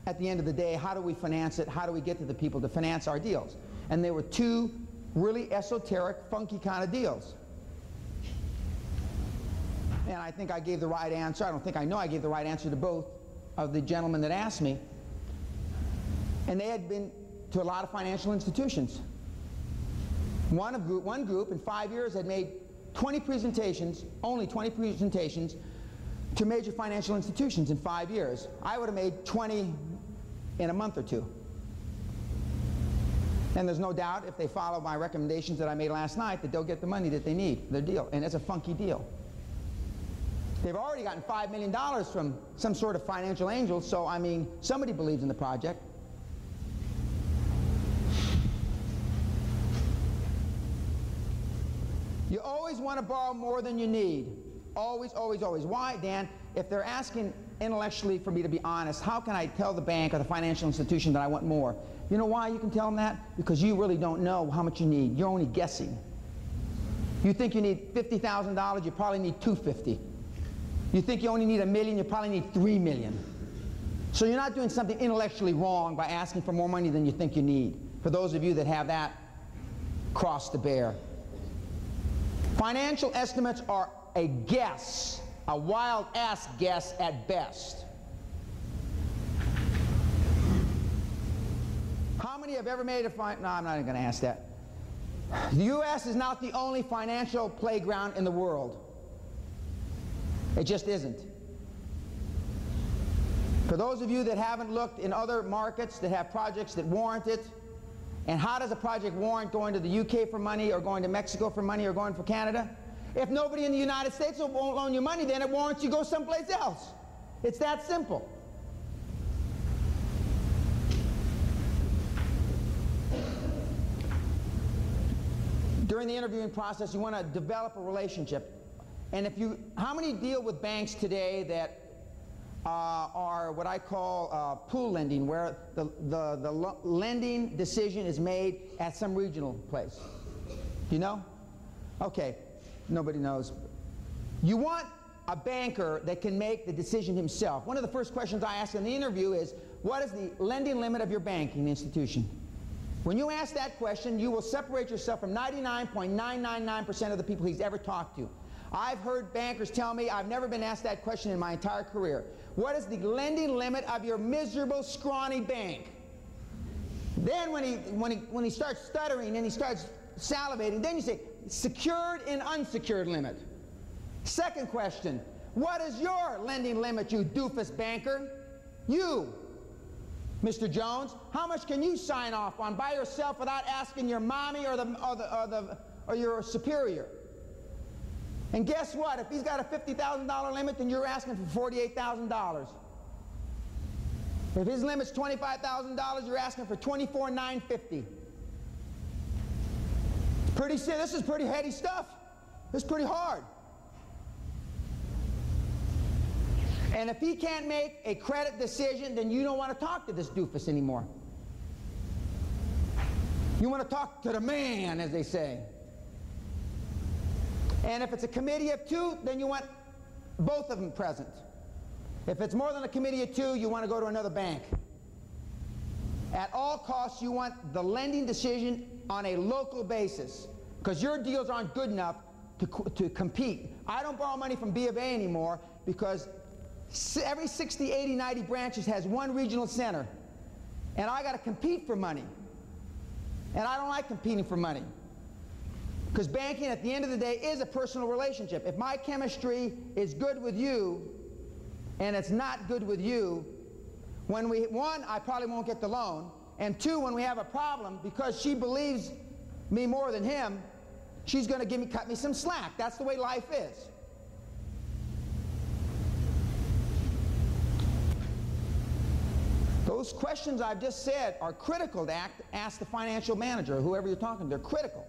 at the end of the day, how do we finance it? How do we get to the people to finance our deals? And there were two really esoteric, funky kind of deals. And I think I gave the right answer. I know I gave the right answer to both of the gentlemen that asked me. And they had been to a lot of financial institutions. One group in 5 years had made 20 presentations, only 20 presentations, to major financial institutions in 5 years. I would have made 20 in a month or two. And there's no doubt if they follow my recommendations that I made last night that they'll get the money that they need for their deal. And it's a funky deal. They've already gotten $5 million from some sort of financial angel, so I mean, somebody believes in the project. You always want to borrow more than you need. Always, always, always. Why, Dan? If they're asking intellectually for me to be honest, how can I tell the bank or the financial institution that I want more? You know why you can tell them that? Because you really don't know how much you need. You're only guessing. You think you need $50,000, you probably need $250,000. You think you only need $1 million, you probably need $3 million. So you're not doing something intellectually wrong by asking for more money than you think you need. For those of you that have that cross to bear. Financial estimates are a guess, a wild-ass guess at best. How many have ever made a no, I'm not even going to ask that. The U.S. is not the only financial playground in the world. It just isn't. For those of you that haven't looked in other markets that have projects that warrant it, and how does a project warrant going to the UK for money, or going to Mexico for money, or going for Canada? If nobody in the United States won't loan you money, then it warrants you go someplace else. It's that simple. During the interviewing process, you want to develop a relationship. And how many deal with banks today that are what I call pool lending, where the lending decision is made at some regional place? Do you know? Okay, nobody knows. You want a banker that can make the decision himself. One of the first questions I ask in the interview is, what is the lending limit of your banking institution? When you ask that question, you will separate yourself from 99.999% of the people he's ever talked to. I've heard bankers tell me, I've never been asked that question in my entire career. What is the lending limit of your miserable, scrawny bank? Then when he starts stuttering and he starts salivating, then you say, secured and unsecured limit. Second question, what is your lending limit, you doofus banker? You, Mr. Jones, how much can you sign off on by yourself without asking your mommy or your superior? And guess what? If he's got a $50,000 limit, then you're asking for $48,000. If his limit's $25,000, you're asking for $24,950. This is pretty heady stuff. This is pretty hard. And if he can't make a credit decision, then you don't want to talk to this doofus anymore. You want to talk to the man, as they say. And if it's a committee of two, then you want both of them present. If it's more than a committee of two, you want to go to another bank. At all costs, you want the lending decision on a local basis. because your deals aren't good enough to compete. I don't borrow money from B of A anymore because every 60, 80, 90 branches has one regional center. And I got to compete for money. And I don't like competing for money. Because banking, at the end of the day, is a personal relationship. If my chemistry is good with you, and it's not good with you, when one, I probably won't get the loan, and two, when we have a problem, because she believes me more than him, she's going to cut me some slack. That's the way life is. Those questions I've just said are critical to ask the financial manager, or whoever you're talking to. They're critical.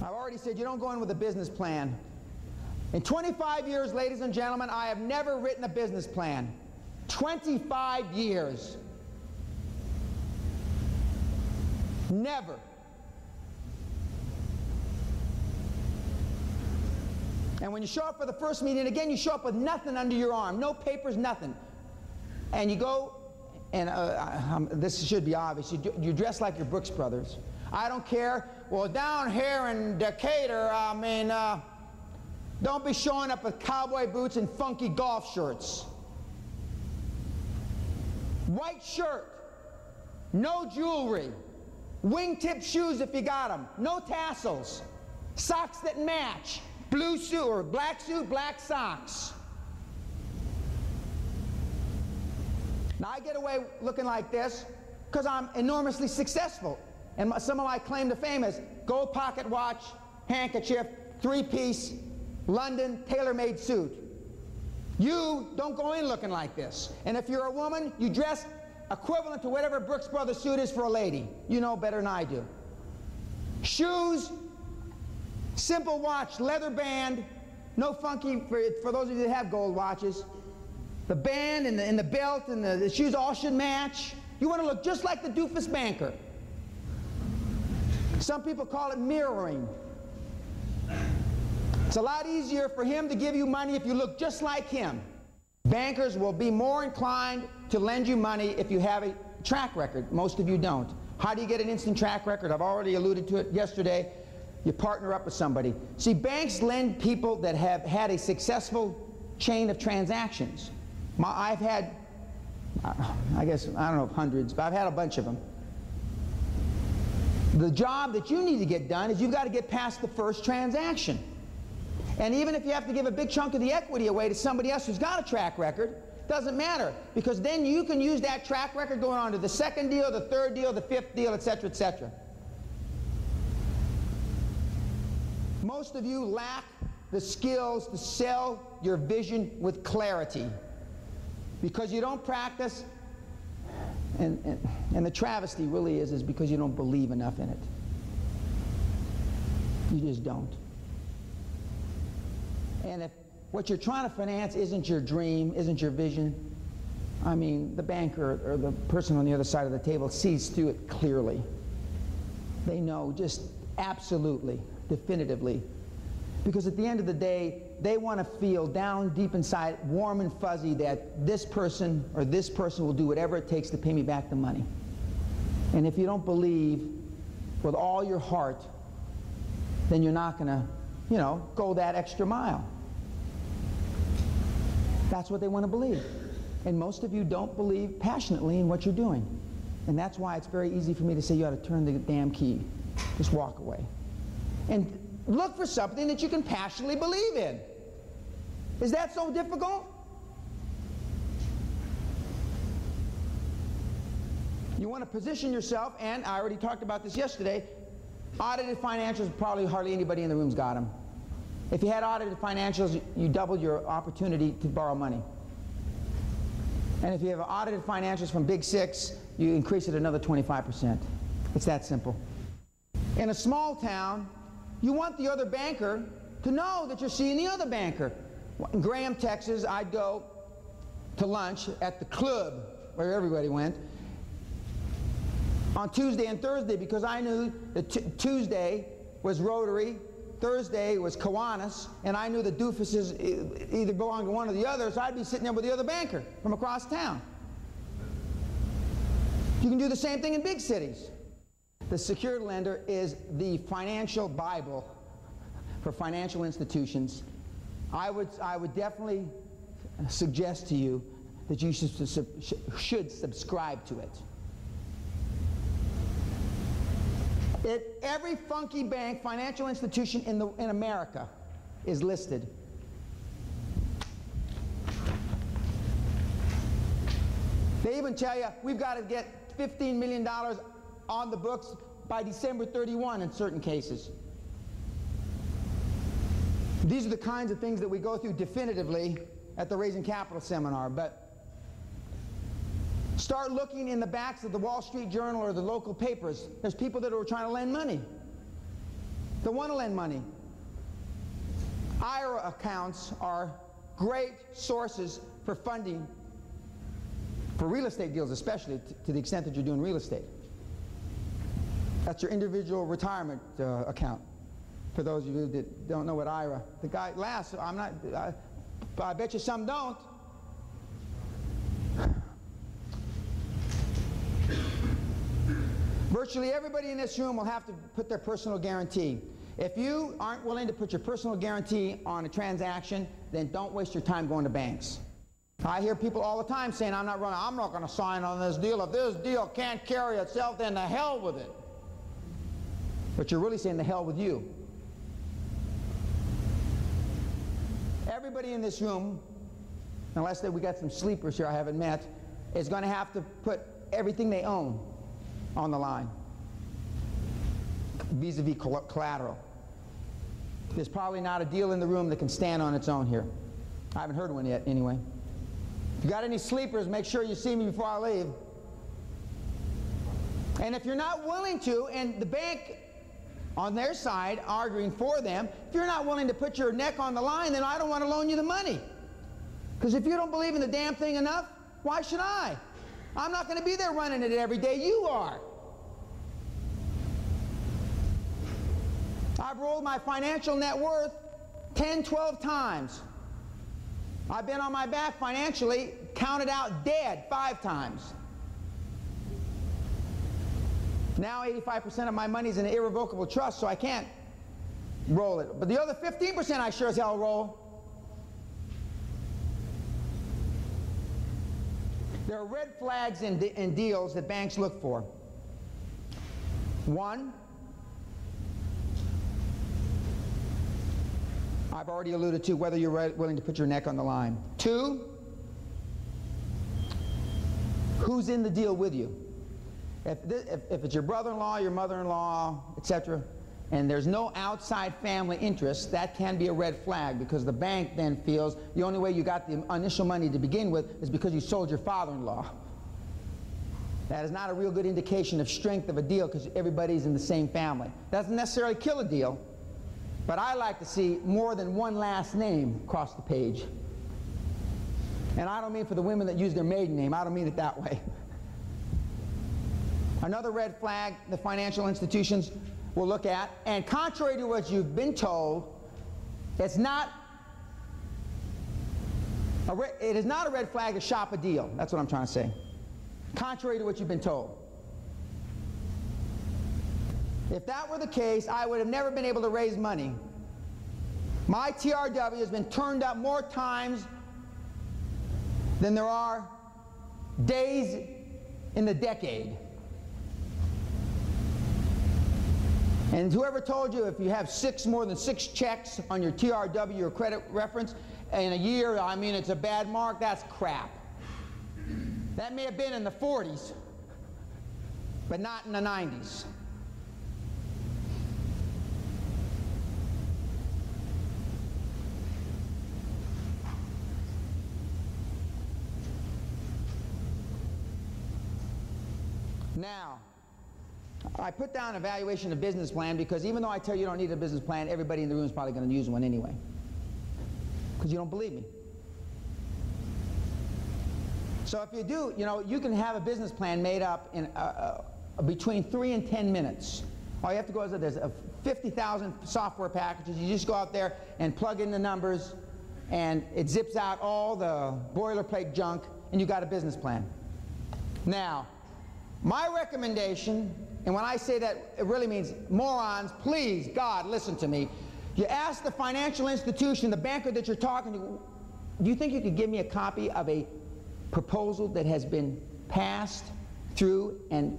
I've already said you don't go in with a business plan. In 25 years, ladies and gentlemen, I have never written a business plan. 25 years. Never. And when you show up for the first meeting, again, you show up with nothing under your arm, no papers, nothing. And you go, and this should be obvious, you dress like your Brooks Brothers. I don't care. Well, down here in Decatur, I mean, don't be showing up with cowboy boots and funky golf shirts. White shirt, no jewelry, wingtip shoes if you got them, no tassels, socks that match. Blue suit or black suit, black socks. Now I get away looking like this because I'm enormously successful. And some of my claim to fame is gold pocket watch, handkerchief, three-piece, London, tailor-made suit. You don't go in looking like this. And if you're a woman, you dress equivalent to whatever Brooks Brothers suit is for a lady. You know better than I do. Shoes, simple watch, leather band, no funky, for those of you that have gold watches. The band and the belt and the shoes all should match. You want to look just like the doofus banker. Some people call it mirroring. It's a lot easier for him to give you money if you look just like him. Bankers will be more inclined to lend you money if you have a track record. Most of you don't. How do you get an instant track record? I've already alluded to it yesterday. You partner up with somebody. See, banks lend people that have had a successful chain of transactions. I've had, I guess, I don't know, hundreds, but I've had a bunch of them. The job that you need to get done is you've got to get past the first transaction. And even if you have to give a big chunk of the equity away to somebody else who's got a track record, doesn't matter, because then you can use that track record going on to the second deal, the third deal, the fifth deal, etc., etc. Most of you lack the skills to sell your vision with clarity because you don't practice, and the travesty really is because you don't believe enough in it. You just don't. And if what you're trying to finance isn't your dream, isn't your vision, I mean, the banker or the person on the other side of the table sees through it clearly. They know just absolutely, definitively. Because at the end of the day, they want to feel down deep inside, warm and fuzzy, that this person or this person will do whatever it takes to pay me back the money. And if you don't believe with all your heart, then you're not going to, you know, go that extra mile. That's what they want to believe. And most of you don't believe passionately in what you're doing. And that's why it's very easy for me to say you ought to turn the damn key. Just walk away. And look for something that you can passionately believe in. Is that so difficult? You want to position yourself, and I already talked about this yesterday, audited financials, probably hardly anybody in the room's got them. If you had audited financials, you doubled your opportunity to borrow money. And if you have audited financials from Big Six, you increase it another 25%. It's that simple. In a small town, you want the other banker to know that you're seeing the other banker. In Graham, Texas, I'd go to lunch at the club where everybody went on Tuesday and Thursday because I knew that Tuesday was Rotary, Thursday was Kiwanis, and I knew the doofuses either belonged to one or the other, so I'd be sitting there with the other banker from across town. You can do the same thing in big cities. The secured lender is the financial Bible for financial institutions. I would definitely suggest to you that you should subscribe to it. Every funky bank, financial institution in America is listed. They even tell you we've got to get $15 million on the books by December 31 in certain cases. These are the kinds of things that we go through definitively at the Raising Capital seminar. But start looking in the backs of the Wall Street Journal or the local papers. There's people that are trying to lend money. They want to lend money. IRA accounts are great sources for funding, for real estate deals especially, to the extent that you're doing real estate. That's your individual retirement account. For those of you that don't know what IRA, the guy laughs. I bet you some don't. Virtually everybody in this room will have to put their personal guarantee. If you aren't willing to put your personal guarantee on a transaction, then don't waste your time going to banks. I hear people all the time saying, I'm not going to sign on this deal. If this deal can't carry itself, then the hell with it. But you're really saying the hell with you. Everybody in this room, unless we got some sleepers here I haven't met, is going to have to put everything they own on the line vis-a-vis collateral. There's probably not a deal in the room that can stand on its own here. I haven't heard one yet, anyway. If you got any sleepers, make sure you see me before I leave. And if you're not willing to, and the bank on their side arguing for them, if you're not willing to put your neck on the line, then I don't want to loan you the money. Because if you don't believe in the damn thing enough, why should I? I'm not going to be there running it every day. You are. I've rolled my financial net worth 10, 12 times. I've been on my back financially, counted out dead 5 times. Now 85% of my money is in an irrevocable trust, so I can't roll it. But the other 15% I sure as hell roll. There are red flags in deals that banks look for. 1, I've already alluded to whether you're willing to put your neck on the line. 2, who's in the deal with you? If it's your brother-in-law, your mother-in-law, etc., and there's no outside family interest, that can be a red flag, because the bank then feels the only way you got the initial money to begin with is because you sold your father-in-law. That is not a real good indication of strength of a deal, because everybody's in the same family. Doesn't necessarily kill a deal, but I like to see more than one last name across the page. And I don't mean for the women that use their maiden name. I don't mean it that way. Another red flag the financial institutions will look at, and contrary to what you've been told, it is not a red flag to shop a deal. That's what I'm trying to say. Contrary to what you've been told. If that were the case, I would have never been able to raise money. My TRW has been turned up more times than there are days in the decade. And whoever told you if you have more than 6 checks on your TRW or credit reference in a year, I mean it's a bad mark, that's crap. That may have been in the 40s, but not in the 90s. Now, I put down evaluation of business plan because even though I tell you don't need a business plan, everybody in the room is probably going to use one anyway. Because you don't believe me. So if you do, you can have a business plan made up in between 3 and 10 minutes. All you have to go is there's 50,000 software packages. You just go out there and plug in the numbers, and it zips out all the boilerplate junk, and you got a business plan. Now, My recommendation, and when I say that, it really means morons, please, God, listen to me. You ask the financial institution, the banker that you're talking to, do you think you could give me a copy of a proposal that has been passed through and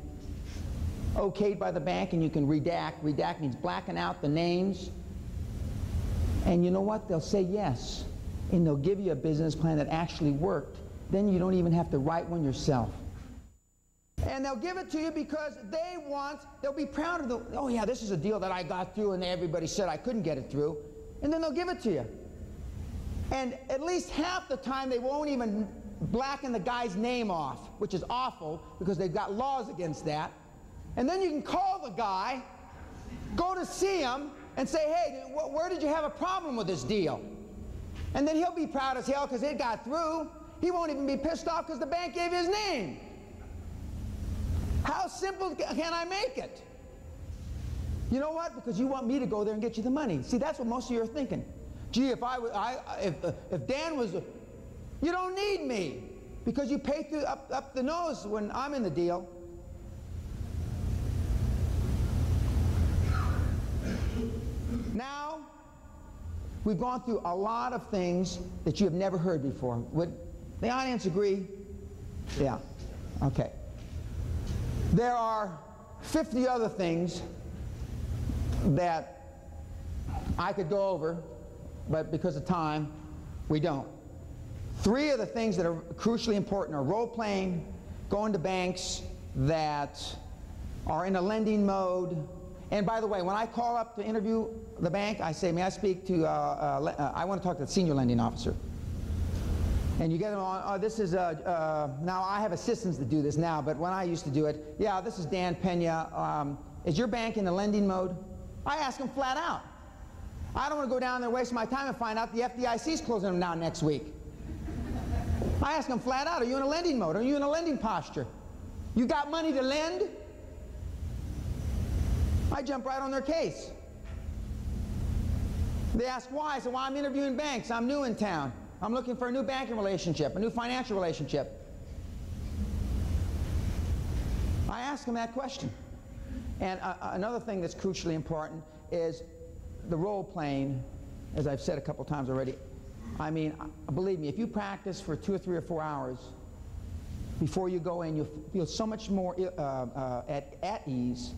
okayed by the bank, and you can redact? Redact means blacken out the names. And you know what? They'll say yes. And they'll give you a business plan that actually worked. Then you don't even have to write one yourself. And they'll give it to you because they'll be proud of the, oh yeah, this is a deal that I got through and everybody said I couldn't get it through. And then they'll give it to you. And at least half the time they won't even blacken the guy's name off, which is awful because they've got laws against that. And then you can call the guy, go to see him, and say, hey, where did you have a problem with this deal? And then he'll be proud as hell because it got through. He won't even be pissed off because the bank gave his name. How simple can I make it? You know what? Because you want me to go there and get you the money. See, that's what most of you are thinking. Gee, if Dan was, you don't need me because you pay through up the nose when I'm in the deal. Now, we've gone through a lot of things that you have never heard before. Would the audience agree? Yeah. Okay. There are 50 other things that I could go over, but because of time, we don't. 3 of the things that are crucially important are role-playing, going to banks that are in a lending mode. And by the way, when I call up to interview the bank, I say, may I speak to, I want to talk to the senior lending officer. And you get them on, this is, now I have assistants that do this now, but when I used to do it, yeah, this is Dan Pena. Is your bank in the lending mode? I ask them flat out. I don't want to go down there and waste my time and find out the FDIC is closing them down next week. I ask them flat out, are you in a lending mode? Are you in a lending posture? You got money to lend? I jump right on their case. They ask why. I say, well, I'm interviewing banks. I'm new in town. I'm looking for a new banking relationship, a new financial relationship. I ask them that question. And another thing that's crucially important is the role-playing, as I've said a couple times already. I mean, believe me, if you practice for 2 or 3 or 4 hours before you go in, you'll feel so much more at ease.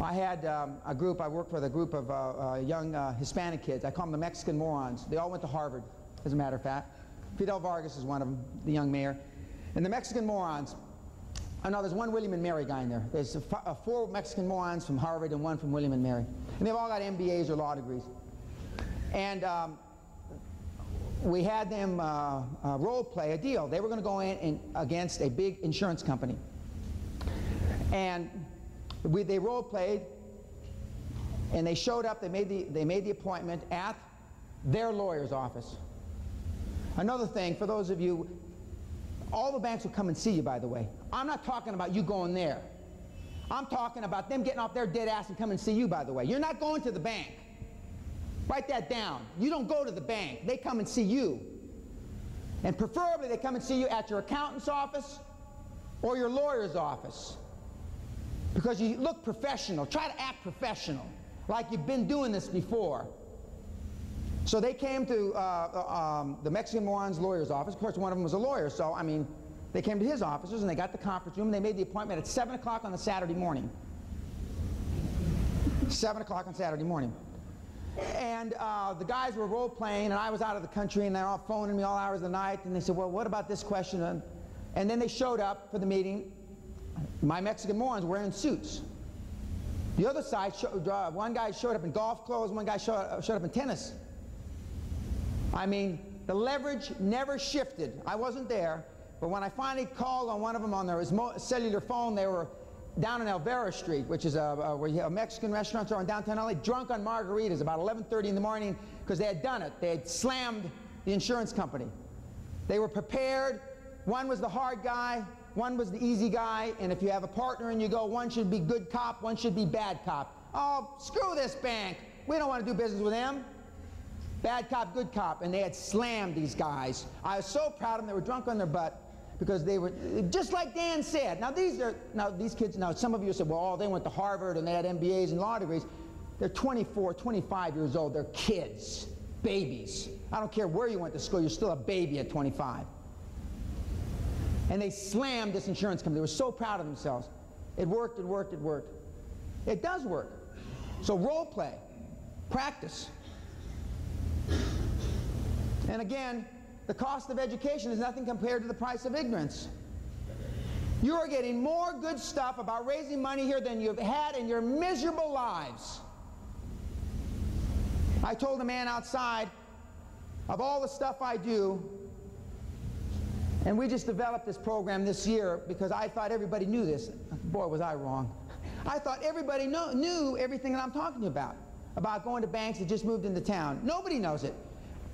I had a group, I worked with a group of young Hispanic kids. I call them the Mexican morons. They all went to Harvard, as a matter of fact. Fidel Vargas is one of them, the young mayor. And the Mexican morons, I know there's one William and Mary guy in there. There's 4 Mexican morons from Harvard and 1 from William and Mary. And they've all got MBAs or law degrees. And we had them role play a deal. They were going to go in against a big insurance company. And they role played, and they showed up. They made the appointment at their lawyer's office. Another thing, for those of you, all the banks will come and see you, by the way. I'm not talking about you going there. I'm talking about them getting off their dead ass and come and see you, by the way. You're not going to the bank. Write that down. You don't go to the bank. They come and see you. And preferably they come and see you at your accountant's office or your lawyer's office. Because you look professional. Try to act professional, like you've been doing this before. So they came to the Mexican moron's lawyer's office. Of course, one of them was a lawyer, so, I mean, they came to his offices and they got the conference room and they made the appointment at 7 o'clock on the Saturday morning. 7 o'clock on Saturday morning. And the guys were role-playing, and I was out of the country, and they're all phoning me all hours of the night, and they said, well, what about this question? And then they showed up for the meeting. My Mexican morons were wearing suits. The other side, one guy showed up in golf clothes, one guy showed up in tennis. I mean, the leverage never shifted. I wasn't there, but when I finally called on one of them on their cellular phone, they were down on Elvera Street, which is where you have Mexican restaurants are in downtown LA, drunk on margaritas about 11:30 in the morning because they had done it. They had slammed the insurance company. They were prepared. One was the hard guy, one was the easy guy, and if you have a partner and you go, one should be good cop, one should be bad cop. Oh, screw this bank. We don't want to do business with them. Bad cop, good cop. And they had slammed these guys. I was so proud of them. They were drunk on their butt. because they were, just like Dan said. Now these kids, some of you said, well, they went to Harvard and they had MBAs and law degrees. They're 24, 25 years old. They're kids, babies. I don't care where you went to school, you're still a baby at 25. And they slammed this insurance company. They were so proud of themselves. It worked, it worked, it worked. It does work. So role play, practice. And again, the cost of education is nothing compared to the price of ignorance. You are getting more good stuff about raising money here than you've had in your miserable lives. I told a man outside, of all the stuff I do, and we just developed this program this year because I thought everybody knew this. Boy, was I wrong. I thought everybody knew everything that I'm talking about going to banks that just moved into town. Nobody knows it.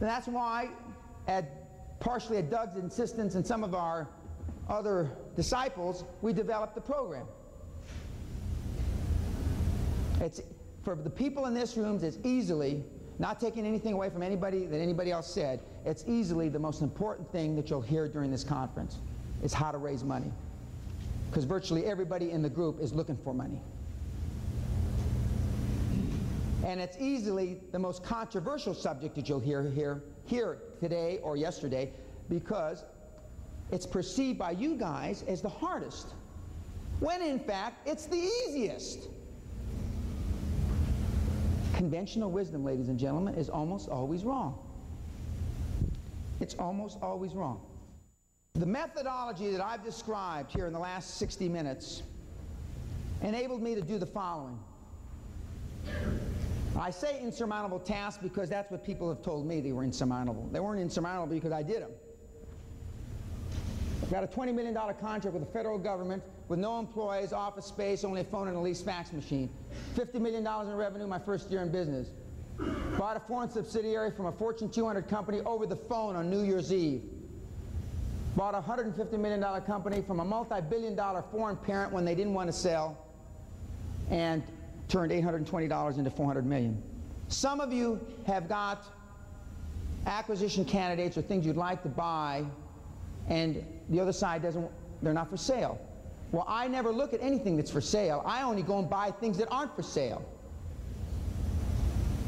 And that's why, partially at Doug's insistence and some of our other disciples, we developed the program. It's, for the people in this room, it's easily, not taking anything away from anybody that anybody else said, it's easily the most important thing that you'll hear during this conference, is how to raise money. Because virtually everybody in the group is looking for money. And it's easily the most controversial subject that you'll hear today or yesterday, because it's perceived by you guys as the hardest, when in fact it's the easiest. Conventional wisdom, ladies and gentlemen, is almost always wrong. It's almost always wrong. The methodology that I've described here in the last 60 minutes enabled me to do the following. I say insurmountable tasks because that's what people have told me they were insurmountable. They weren't insurmountable because I did them. I got a $20 million contract with the federal government with no employees, office space, only a phone and a leased fax machine. $50 million in revenue my first year in business. Bought a foreign subsidiary from a Fortune 200 company over the phone on New Year's Eve. Bought a $150 million company from a multi-billion-dollar foreign parent when they didn't want to sell, and turned $820 into $400 million. Some of you have got acquisition candidates or things you'd like to buy, and the other side doesn't, they're not for sale. Well, I never look at anything that's for sale. I only go and buy things that aren't for sale.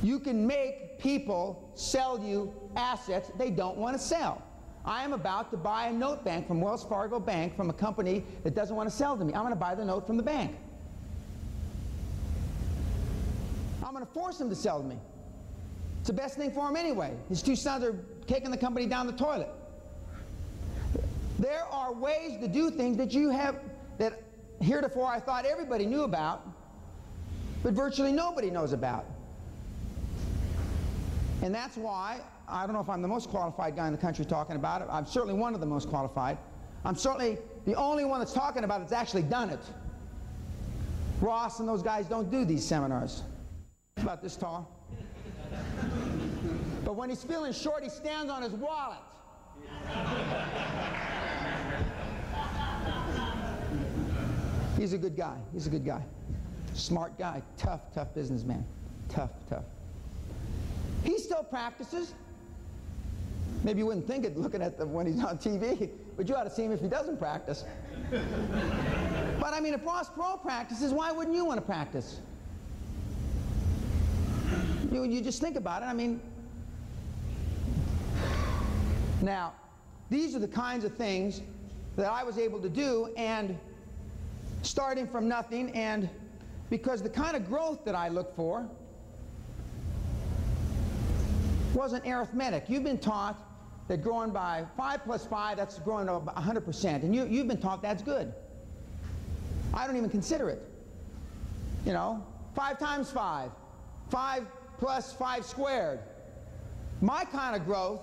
You can make people sell you assets they don't want to sell. I am about to buy a note bank from Wells Fargo Bank from a company that doesn't want to sell to me. I'm going to buy the note from the bank. I'm going to force him to sell to me. It's the best thing for him anyway. His two sons are taking the company down the toilet. There are ways to do things that you have, that heretofore I thought everybody knew about, but virtually nobody knows about. And that's why, I don't know if I'm the most qualified guy in the country talking about it. I'm certainly one of the most qualified. I'm certainly the only one that's talking about it that's actually done it. Ross and those guys don't do these seminars. About this tall. But when he's feeling short, he stands on his wallet. He's a good guy. He's a good guy. Smart guy. Tough, tough businessman. Tough, tough. He still practices. Maybe you wouldn't think it looking at them when he's on TV, but you ought to see him if he doesn't practice. But I mean, if Ross Perot practices, why wouldn't you want to practice? You just think about it. I mean, now, these are the kinds of things that I was able to do, and starting from nothing, and because the kind of growth that I look for wasn't arithmetic. You've been taught that growing by 5 plus 5, that's growing to 100%, and you've been taught that's good. I don't even consider it. You know, 5 times 5, 5 plus 5 squared. My kind of growth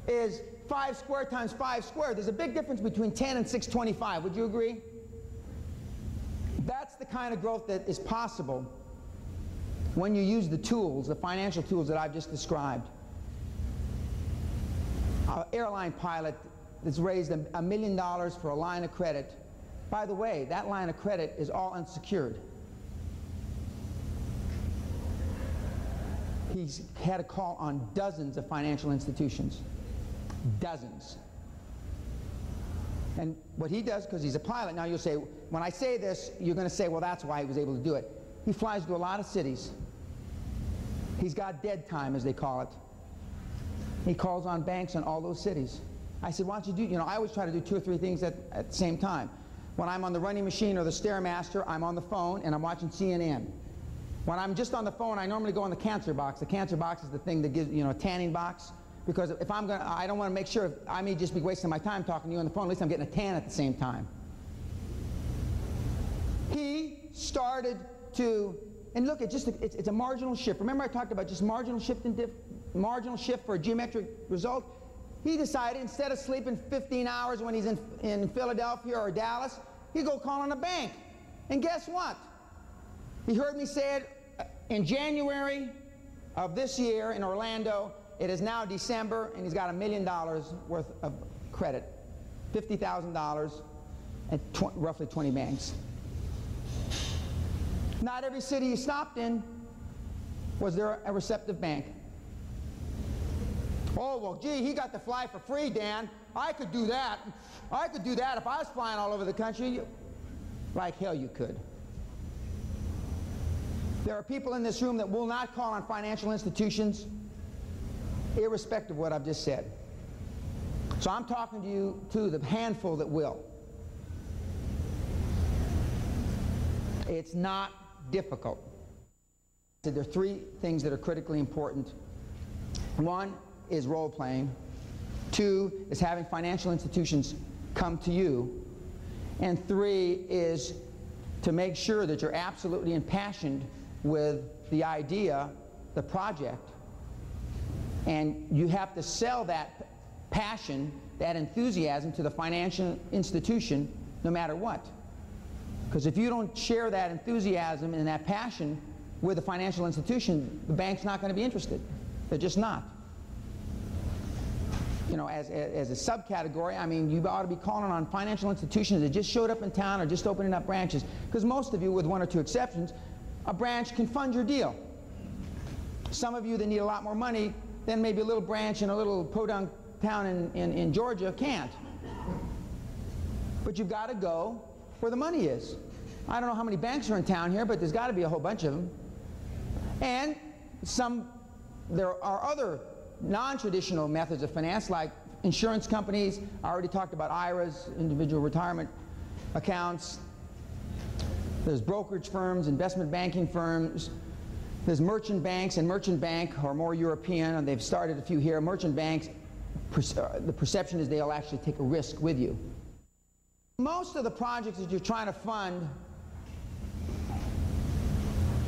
is 5 squared times 5 squared. There's a big difference between 10 and 625. Would you agree? That's the kind of growth that is possible when you use the tools, the financial tools that I've just described. An airline pilot that's raised $1 million for a line of credit. By the way, that line of credit is all unsecured. He's had a call on dozens of financial institutions. Dozens. And what he does, because he's a pilot, now you'll say, when I say this, you're going to say, well, that's why he was able to do it. He flies to a lot of cities. He's got dead time, as they call it. He calls on banks in all those cities. I said, why don't you do, you know, I always try to do 2 or 3 things at the same time. When I'm on the running machine or the Stairmaster, I'm on the phone and I'm watching CNN. When I'm just on the phone, I normally go on the cancer box. The cancer box is the thing that gives, you know, a tanning box. Because if I'm going to, I don't want to make sure, I may just be wasting my time talking to you on the phone, at least I'm getting a tan at the same time. He started to, and look, it's a marginal shift. Remember I talked about just marginal shift for a geometric result? He decided instead of sleeping 15 hours when he's in Philadelphia or Dallas, he'd go call on a bank. And guess what? He heard me say it in January of this year in Orlando. It is now December, and he's got $1 million worth of credit, $50,000 at roughly 20 banks. Not every city he stopped in was there a receptive bank. Oh, well, gee, he got to fly for free, Dan. I could do that. I could do that if I was flying all over the country. Like hell you could. There are people in this room that will not call on financial institutions, irrespective of what I've just said. So I'm talking to you, to the handful that will. It's not difficult. There are 3 things that are critically important. 1 is role-playing. 2 is having financial institutions come to you. And 3 is to make sure that you're absolutely impassioned with the idea, the project, and you have to sell that passion, that enthusiasm to the financial institution no matter what. Because if you don't share that enthusiasm and that passion with the financial institution, the bank's not going to be interested. They're just not. You know, as a subcategory, I mean, you ought to be calling on financial institutions that just showed up in town or just opening up branches. Because most of you, with 1 or 2 exceptions, a branch can fund your deal. Some of you that need a lot more money, then maybe a little branch in a little podunk town in Georgia can't. But you've got to go where the money is. I don't know how many banks are in town here, but there's got to be a whole bunch of them. And there are other non-traditional methods of finance, like insurance companies. I already talked about IRAs, individual retirement accounts. There's brokerage firms, investment banking firms. There's merchant banks, and merchant bank are more European, and they've started a few here. Merchant banks, the perception is they'll actually take a risk with you. Most of the projects that you're trying to fund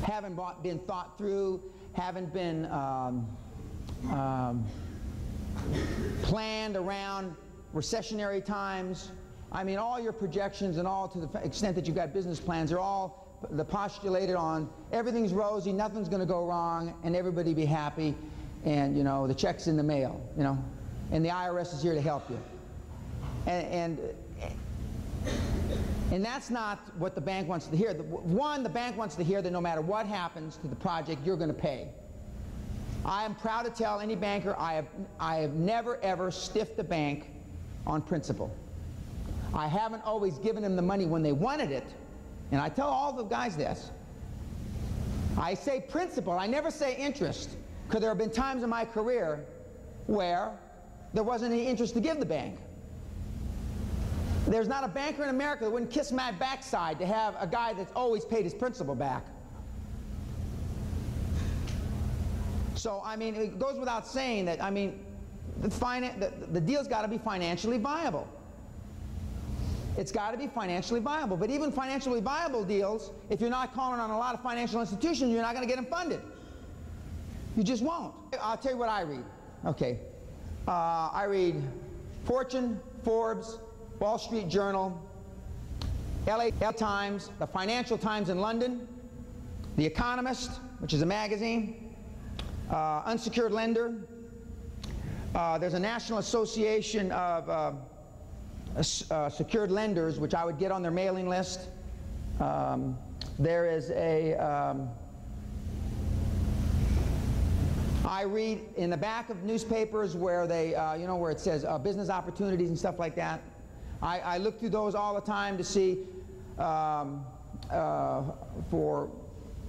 haven't been thought through, haven't been planned around recessionary times. I mean, all your projections and all to the extent that you've got business plans are all postulated on everything's rosy, nothing's going to go wrong, and everybody be happy, and, you know, the check's in the mail, you know, and the IRS is here to help you. And that's not what the bank wants to hear. One, the bank wants to hear that no matter what happens to the project, you're going to pay. I am proud to tell any banker I have never, ever stiffed a bank on principle. I haven't always given them the money when they wanted it, and I tell all the guys this. I say principle, I never say interest, because there have been times in my career where there wasn't any interest to give the bank. There's not a banker in America that wouldn't kiss my backside to have a guy that's always paid his principal back. So, I mean, it goes without saying that, I mean, the deal's got to be financially viable. It's got to be financially viable. But even financially viable deals, if you're not calling on a lot of financial institutions, you're not going to get them funded. You just won't. I'll tell you what I read. Okay. I read Fortune, Forbes, Wall Street Journal, LA Times, the Financial Times in London, The Economist, which is a magazine, Unsecured Lender. There's a National Association of Secured Lenders, which I would get on their mailing list. There is a... I read in the back of newspapers where they, you know, where it says business opportunities and stuff like that. I look through those all the time to see for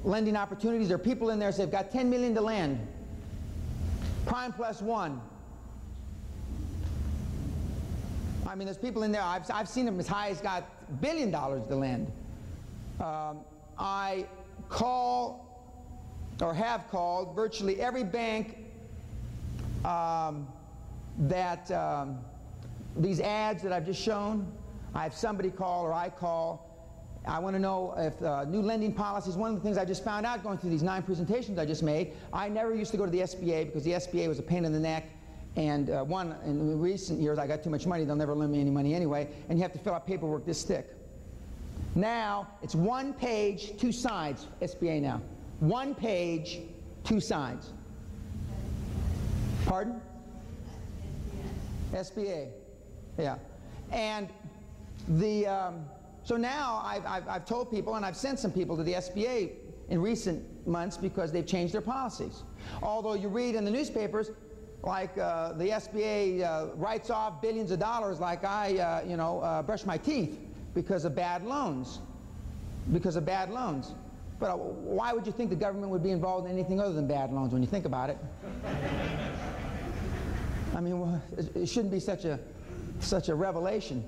lending opportunities. There are people in there who say they've got $10 million to lend. Prime plus one. I mean, there's people in there, I've seen them as high as got $1 billion to lend. I call, or have called, virtually every bank these ads that I've just shown. I have somebody call, or I call. I want to know if new lending policies. One of the things I just found out going through these 9 presentations I just made, I never used to go to the SBA because the SBA was a pain in the neck. And in recent years, I got too much money, they'll never lend me any money anyway, and you have to fill out paperwork this thick. Now, it's 1 page, 2 sides, SBA now. 1 page, 2 sides. Pardon? SBA, yeah. And so now I've told people, and I've sent some people to the SBA in recent months because they've changed their policies. Although you read in the newspapers, like the SBA writes off billions of dollars like I, brush my teeth because of bad loans. Because of bad loans. But why would you think the government would be involved in anything other than bad loans when you think about it? I mean, well, it shouldn't be such a revelation.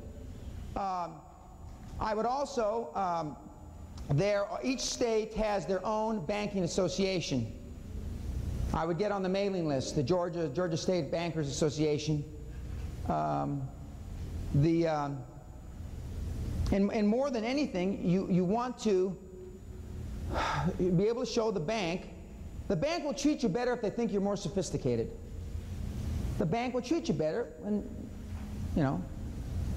I would also, each state has their own banking association. I would get on the mailing list, the Georgia State Bankers Association. And more than anything, you want to be able to show the bank will treat you better if they think you're more sophisticated. The bank will treat you better when,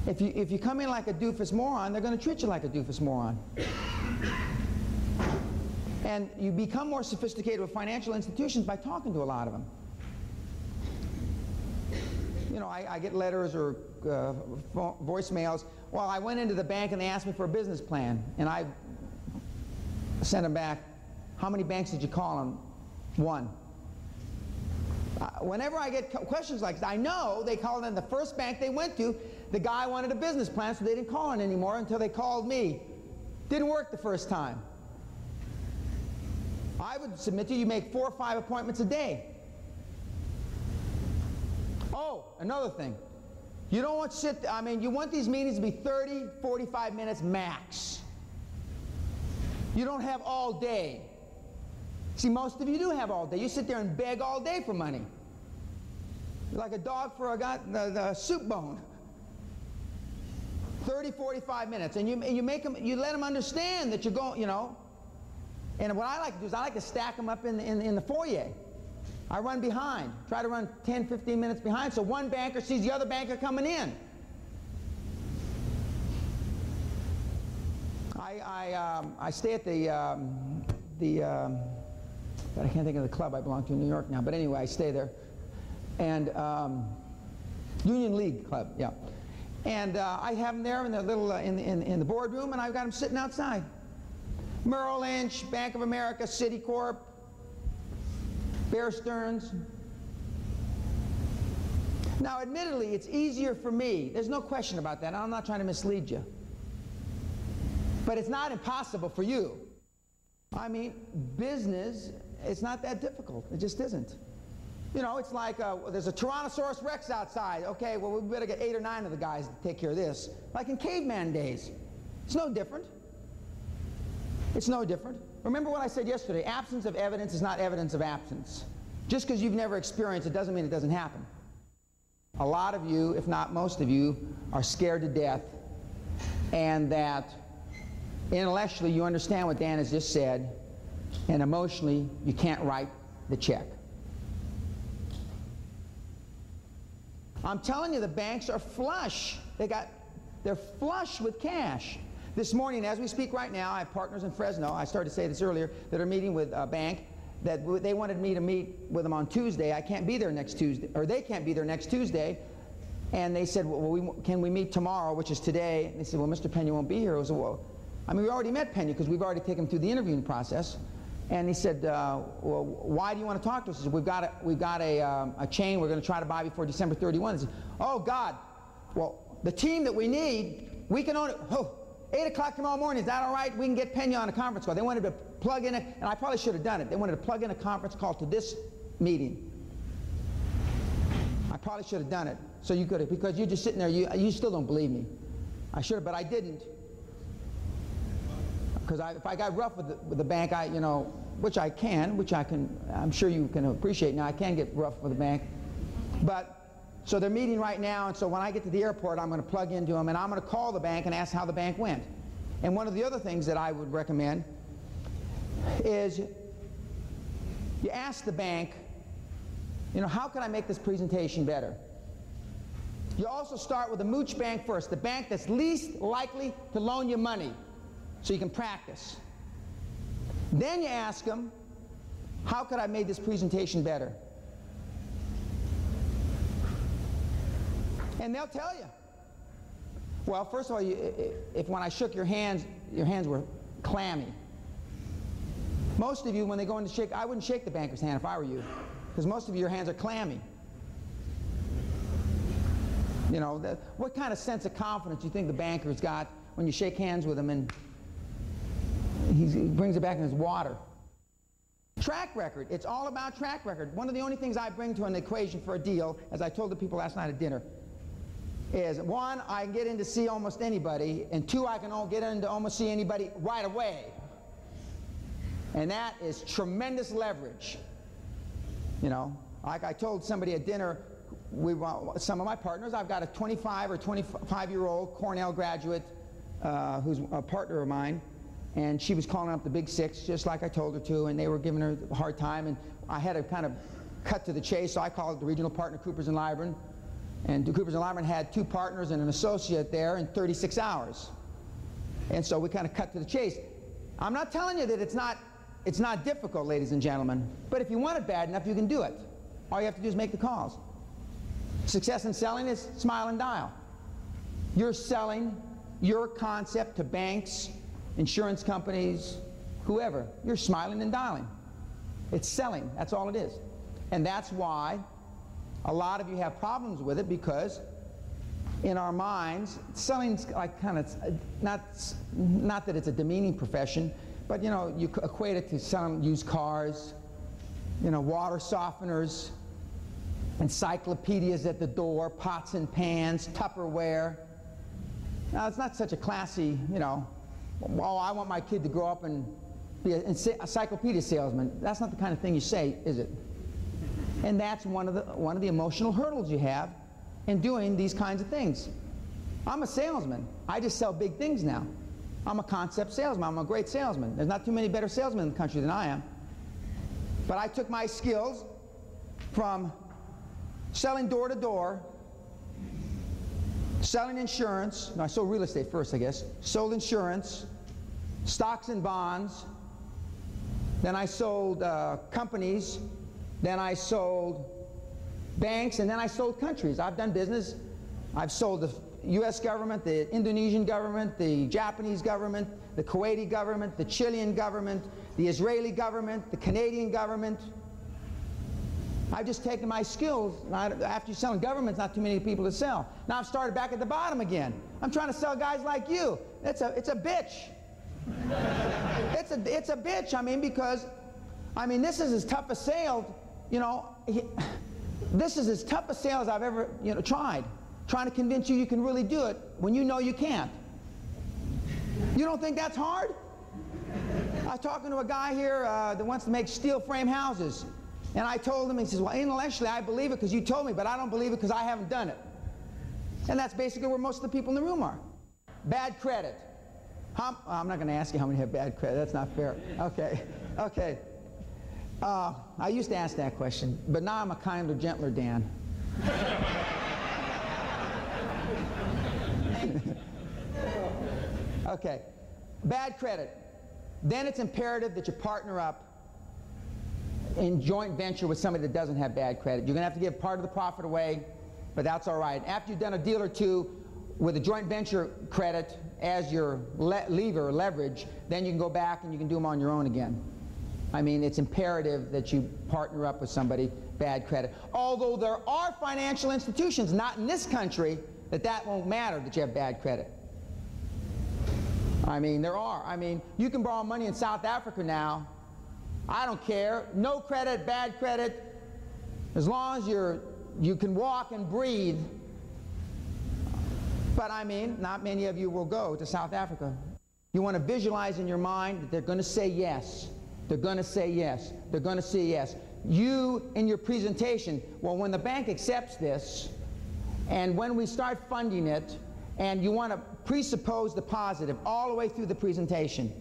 if you come in like a doofus moron, they're going to treat you like a doofus moron. And you become more sophisticated with financial institutions by talking to a lot of them. I get letters or voicemails. Well, I went into the bank and they asked me for a business plan, and I sent them back, how many banks did you call on? 1. Whenever I get questions like this, I know they called in the first bank they went to. The guy wanted a business plan, so they didn't call in anymore until they called me. Didn't work the first time. I would submit to you, you make 4 or 5 appointments a day. Oh, another thing. You don't want you want these meetings to be 30, 45 minutes max. You don't have all day. See, most of you do have all day. You sit there and beg all day for money. You're like a dog for the soup bone. 30, 45 minutes. And you let them understand that you're going, And what I like to do is I like to stack them up in the foyer. I run behind, try to run 10, 15 minutes behind, so one banker sees the other banker coming in. I stay at but I can't think of the club I belong to in New York now, but anyway, I stay there. And Union League Club, yeah. And I have them there in the little in the boardroom, and I've got them sitting outside. Merrill Lynch, Bank of America, Citicorp, Bear Stearns. Now, admittedly, it's easier for me. There's no question about that. I'm not trying to mislead you. But it's not impossible for you. I mean, business, it's not that difficult. It just isn't. It's like there's a Tyrannosaurus Rex outside. Okay, well, we better get 8 or 9 of the guys to take care of this. Like in caveman days. It's no different. It's no different. Remember what I said yesterday, absence of evidence is not evidence of absence. Just because you've never experienced it doesn't mean it doesn't happen. A lot of you, if not most of you, are scared to death, and that intellectually you understand what Dan has just said, and emotionally you can't write the check. I'm telling you, the banks are flush. They're flush with cash. This morning, as we speak right now, I have partners in Fresno, I started to say this earlier, that are meeting with a bank that they wanted me to meet with them on Tuesday. I can't be there next Tuesday, or they can't be there next Tuesday. And they said, well, can we meet tomorrow, which is today? And they said, well, Mr. Pena won't be here. I said, well, we already met Pena because we've already taken him through the interviewing process. And he said, well, why do you want to talk to us? He said, we've got a chain we're going to try to buy before December 31. I said, oh, God. Well, the team that we need, we can own it. Oh, 8 o'clock tomorrow morning, is that all right? We can get Pena on a conference call. They wanted to plug in, and I probably should have done it. They wanted to plug in a conference call to this meeting. I probably should have done it. So you could have, because you're just sitting there, you still don't believe me. I should have, but I didn't. Because if I got rough with the bank, which I'm sure you can appreciate now, I can get rough with the bank. But, so they're meeting right now, and so when I get to the airport, I'm going to plug into them, and I'm going to call the bank and ask how the bank went. And one of the other things that I would recommend is you ask the bank, how can I make this presentation better? You also start with the mooch bank first, the bank that's least likely to loan you money, so you can practice. Then you ask them, how could I make this presentation better? And they'll tell you. Well, first of all, if when I shook your hands were clammy. Most of you, when they go in to shake, I wouldn't shake the banker's hand if I were you, because most of your hands are clammy. What kind of sense of confidence do you think the banker's got when you shake hands with him and he brings it back in his water? Track record. It's all about track record. One of the only things I bring to an equation for a deal, as I told the people last night at dinner, is 1, I can get in to see almost anybody, and 2, I can get in to almost see anybody right away. And that is tremendous leverage. Like I told somebody at dinner, some of my partners, I've got a 25 or 25-year-old Cornell graduate who's a partner of mine, and she was calling up the big 6 just like I told her to, and they were giving her a hard time, and I had to kind of cut to the chase, so I called the regional partner, Coopers & Lybrand, and Coopers & Lybrand had 2 partners and an associate there in 36 hours. And so we kind of cut to the chase. I'm not telling you that it's not difficult, ladies and gentlemen, but if you want it bad enough, you can do it. All you have to do is make the calls. Success in selling is smile and dial. You're selling your concept to banks, insurance companies, whoever. You're smiling and dialing. It's selling. That's all it is. And that's why a lot of you have problems with it, because in our minds, selling's like kind of, not that it's a demeaning profession, but you equate it to selling used cars, water softeners, encyclopedias at the door, pots and pans, Tupperware. Now, it's not such a classy, oh, I want my kid to grow up and be an encyclopedia salesman. That's not the kind of thing you say, is it? And that's one of the emotional hurdles you have in doing these kinds of things. I'm a salesman. I just sell big things now. I'm a concept salesman. I'm a great salesman. There's not too many better salesmen in the country than I am. But I took my skills from selling door to door, selling insurance. No, I sold real estate first, I guess. Sold insurance, stocks and bonds. Then I sold companies. Then I sold banks, and then I sold countries. I've done business. I've sold the U.S. government, the Indonesian government, the Japanese government, the Kuwaiti government, the Chilean government, the Israeli government, the Canadian government. I've just taken my skills. After you're selling governments, not too many people to sell. Now I've started back at the bottom again. I'm trying to sell guys like you. It's a bitch. It's a bitch. Because this is as tough a sale. This is as tough a sale as I've ever tried. Trying to convince you can really do it when you know you can't. You don't think that's hard? I was talking to a guy here that wants to make steel frame houses. And I told him, he says, well, intellectually I believe it because you told me, but I don't believe it because I haven't done it. And that's basically where most of the people in the room are. Bad credit. I'm not going to ask you how many have bad credit. That's not fair. Okay. I used to ask that question, but now I'm a kinder, gentler Dan. Okay. Bad credit. Then it's imperative that you partner up in joint venture with somebody that doesn't have bad credit. You're going to have to give part of the profit away, but that's all right. After you've done a deal or two with a joint venture credit as your lever or leverage, then you can go back and you can do them on your own again. It's imperative that you partner up with somebody, bad credit. Although there are financial institutions, not in this country, that won't matter that you have bad credit. I mean, there are. I mean, you can borrow money in South Africa now. I don't care. No credit, bad credit. As long as you can walk and breathe. But I mean, not many of you will go to South Africa. You want to visualize in your mind that they're going to say yes. They're going to say yes. They're going to say yes. You, in your presentation, well, when the bank accepts this, and when we start funding it, and you want to presuppose the positive all the way through the presentation.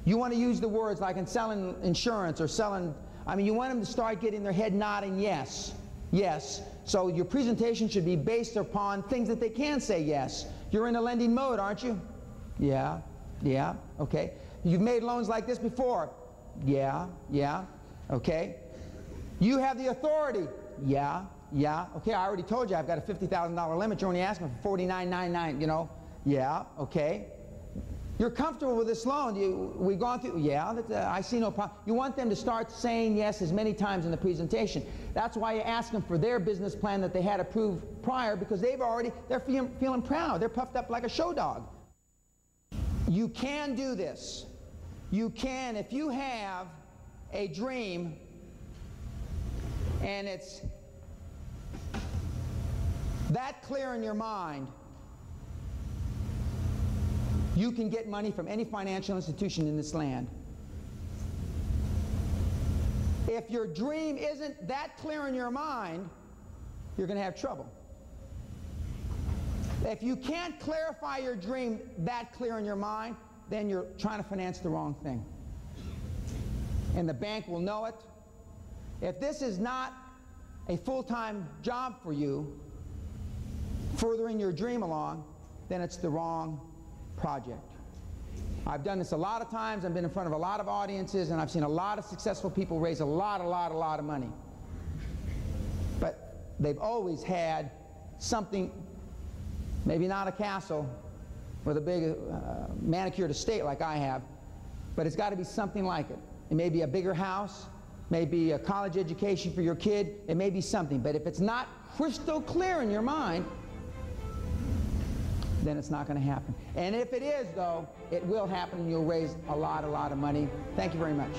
You want to use the words like in selling insurance or selling, I mean, you want them to start getting their head nodding yes, yes. So your presentation should be based upon things that they can say yes. You're in a lending mode, aren't you? Yeah, yeah, okay. You've made loans like this before. Yeah, yeah, okay. You have the authority. Yeah, yeah, okay, I already told you I've got a $50,000 limit. You're only asking for $49.99, you know. Yeah, okay. You're comfortable with this loan. We've gone through, yeah, I see no problem. You want them to start saying yes as many times in the presentation. That's why you ask them for their business plan that they had approved prior, because they're feeling proud. They're puffed up like a show dog. You can do this. You can, if you have a dream and it's that clear in your mind, you can get money from any financial institution in this land. If your dream isn't that clear in your mind, you're going to have trouble. If you can't clarify your dream that clear in your mind, then you're trying to finance the wrong thing. And the bank will know it. If this is not a full-time job for you, furthering your dream along, then it's the wrong project. I've done this a lot of times. I've been in front of a lot of audiences, and I've seen a lot of successful people raise a lot of money. But they've always had something, maybe not a castle with a big manicured estate like I have, but it's got to be something like it. It may be a bigger house, maybe a college education for your kid, it may be something. But if it's not crystal clear in your mind, then it's not going to happen. And if it is, though, it will happen, and you'll raise a lot of money. Thank you very much.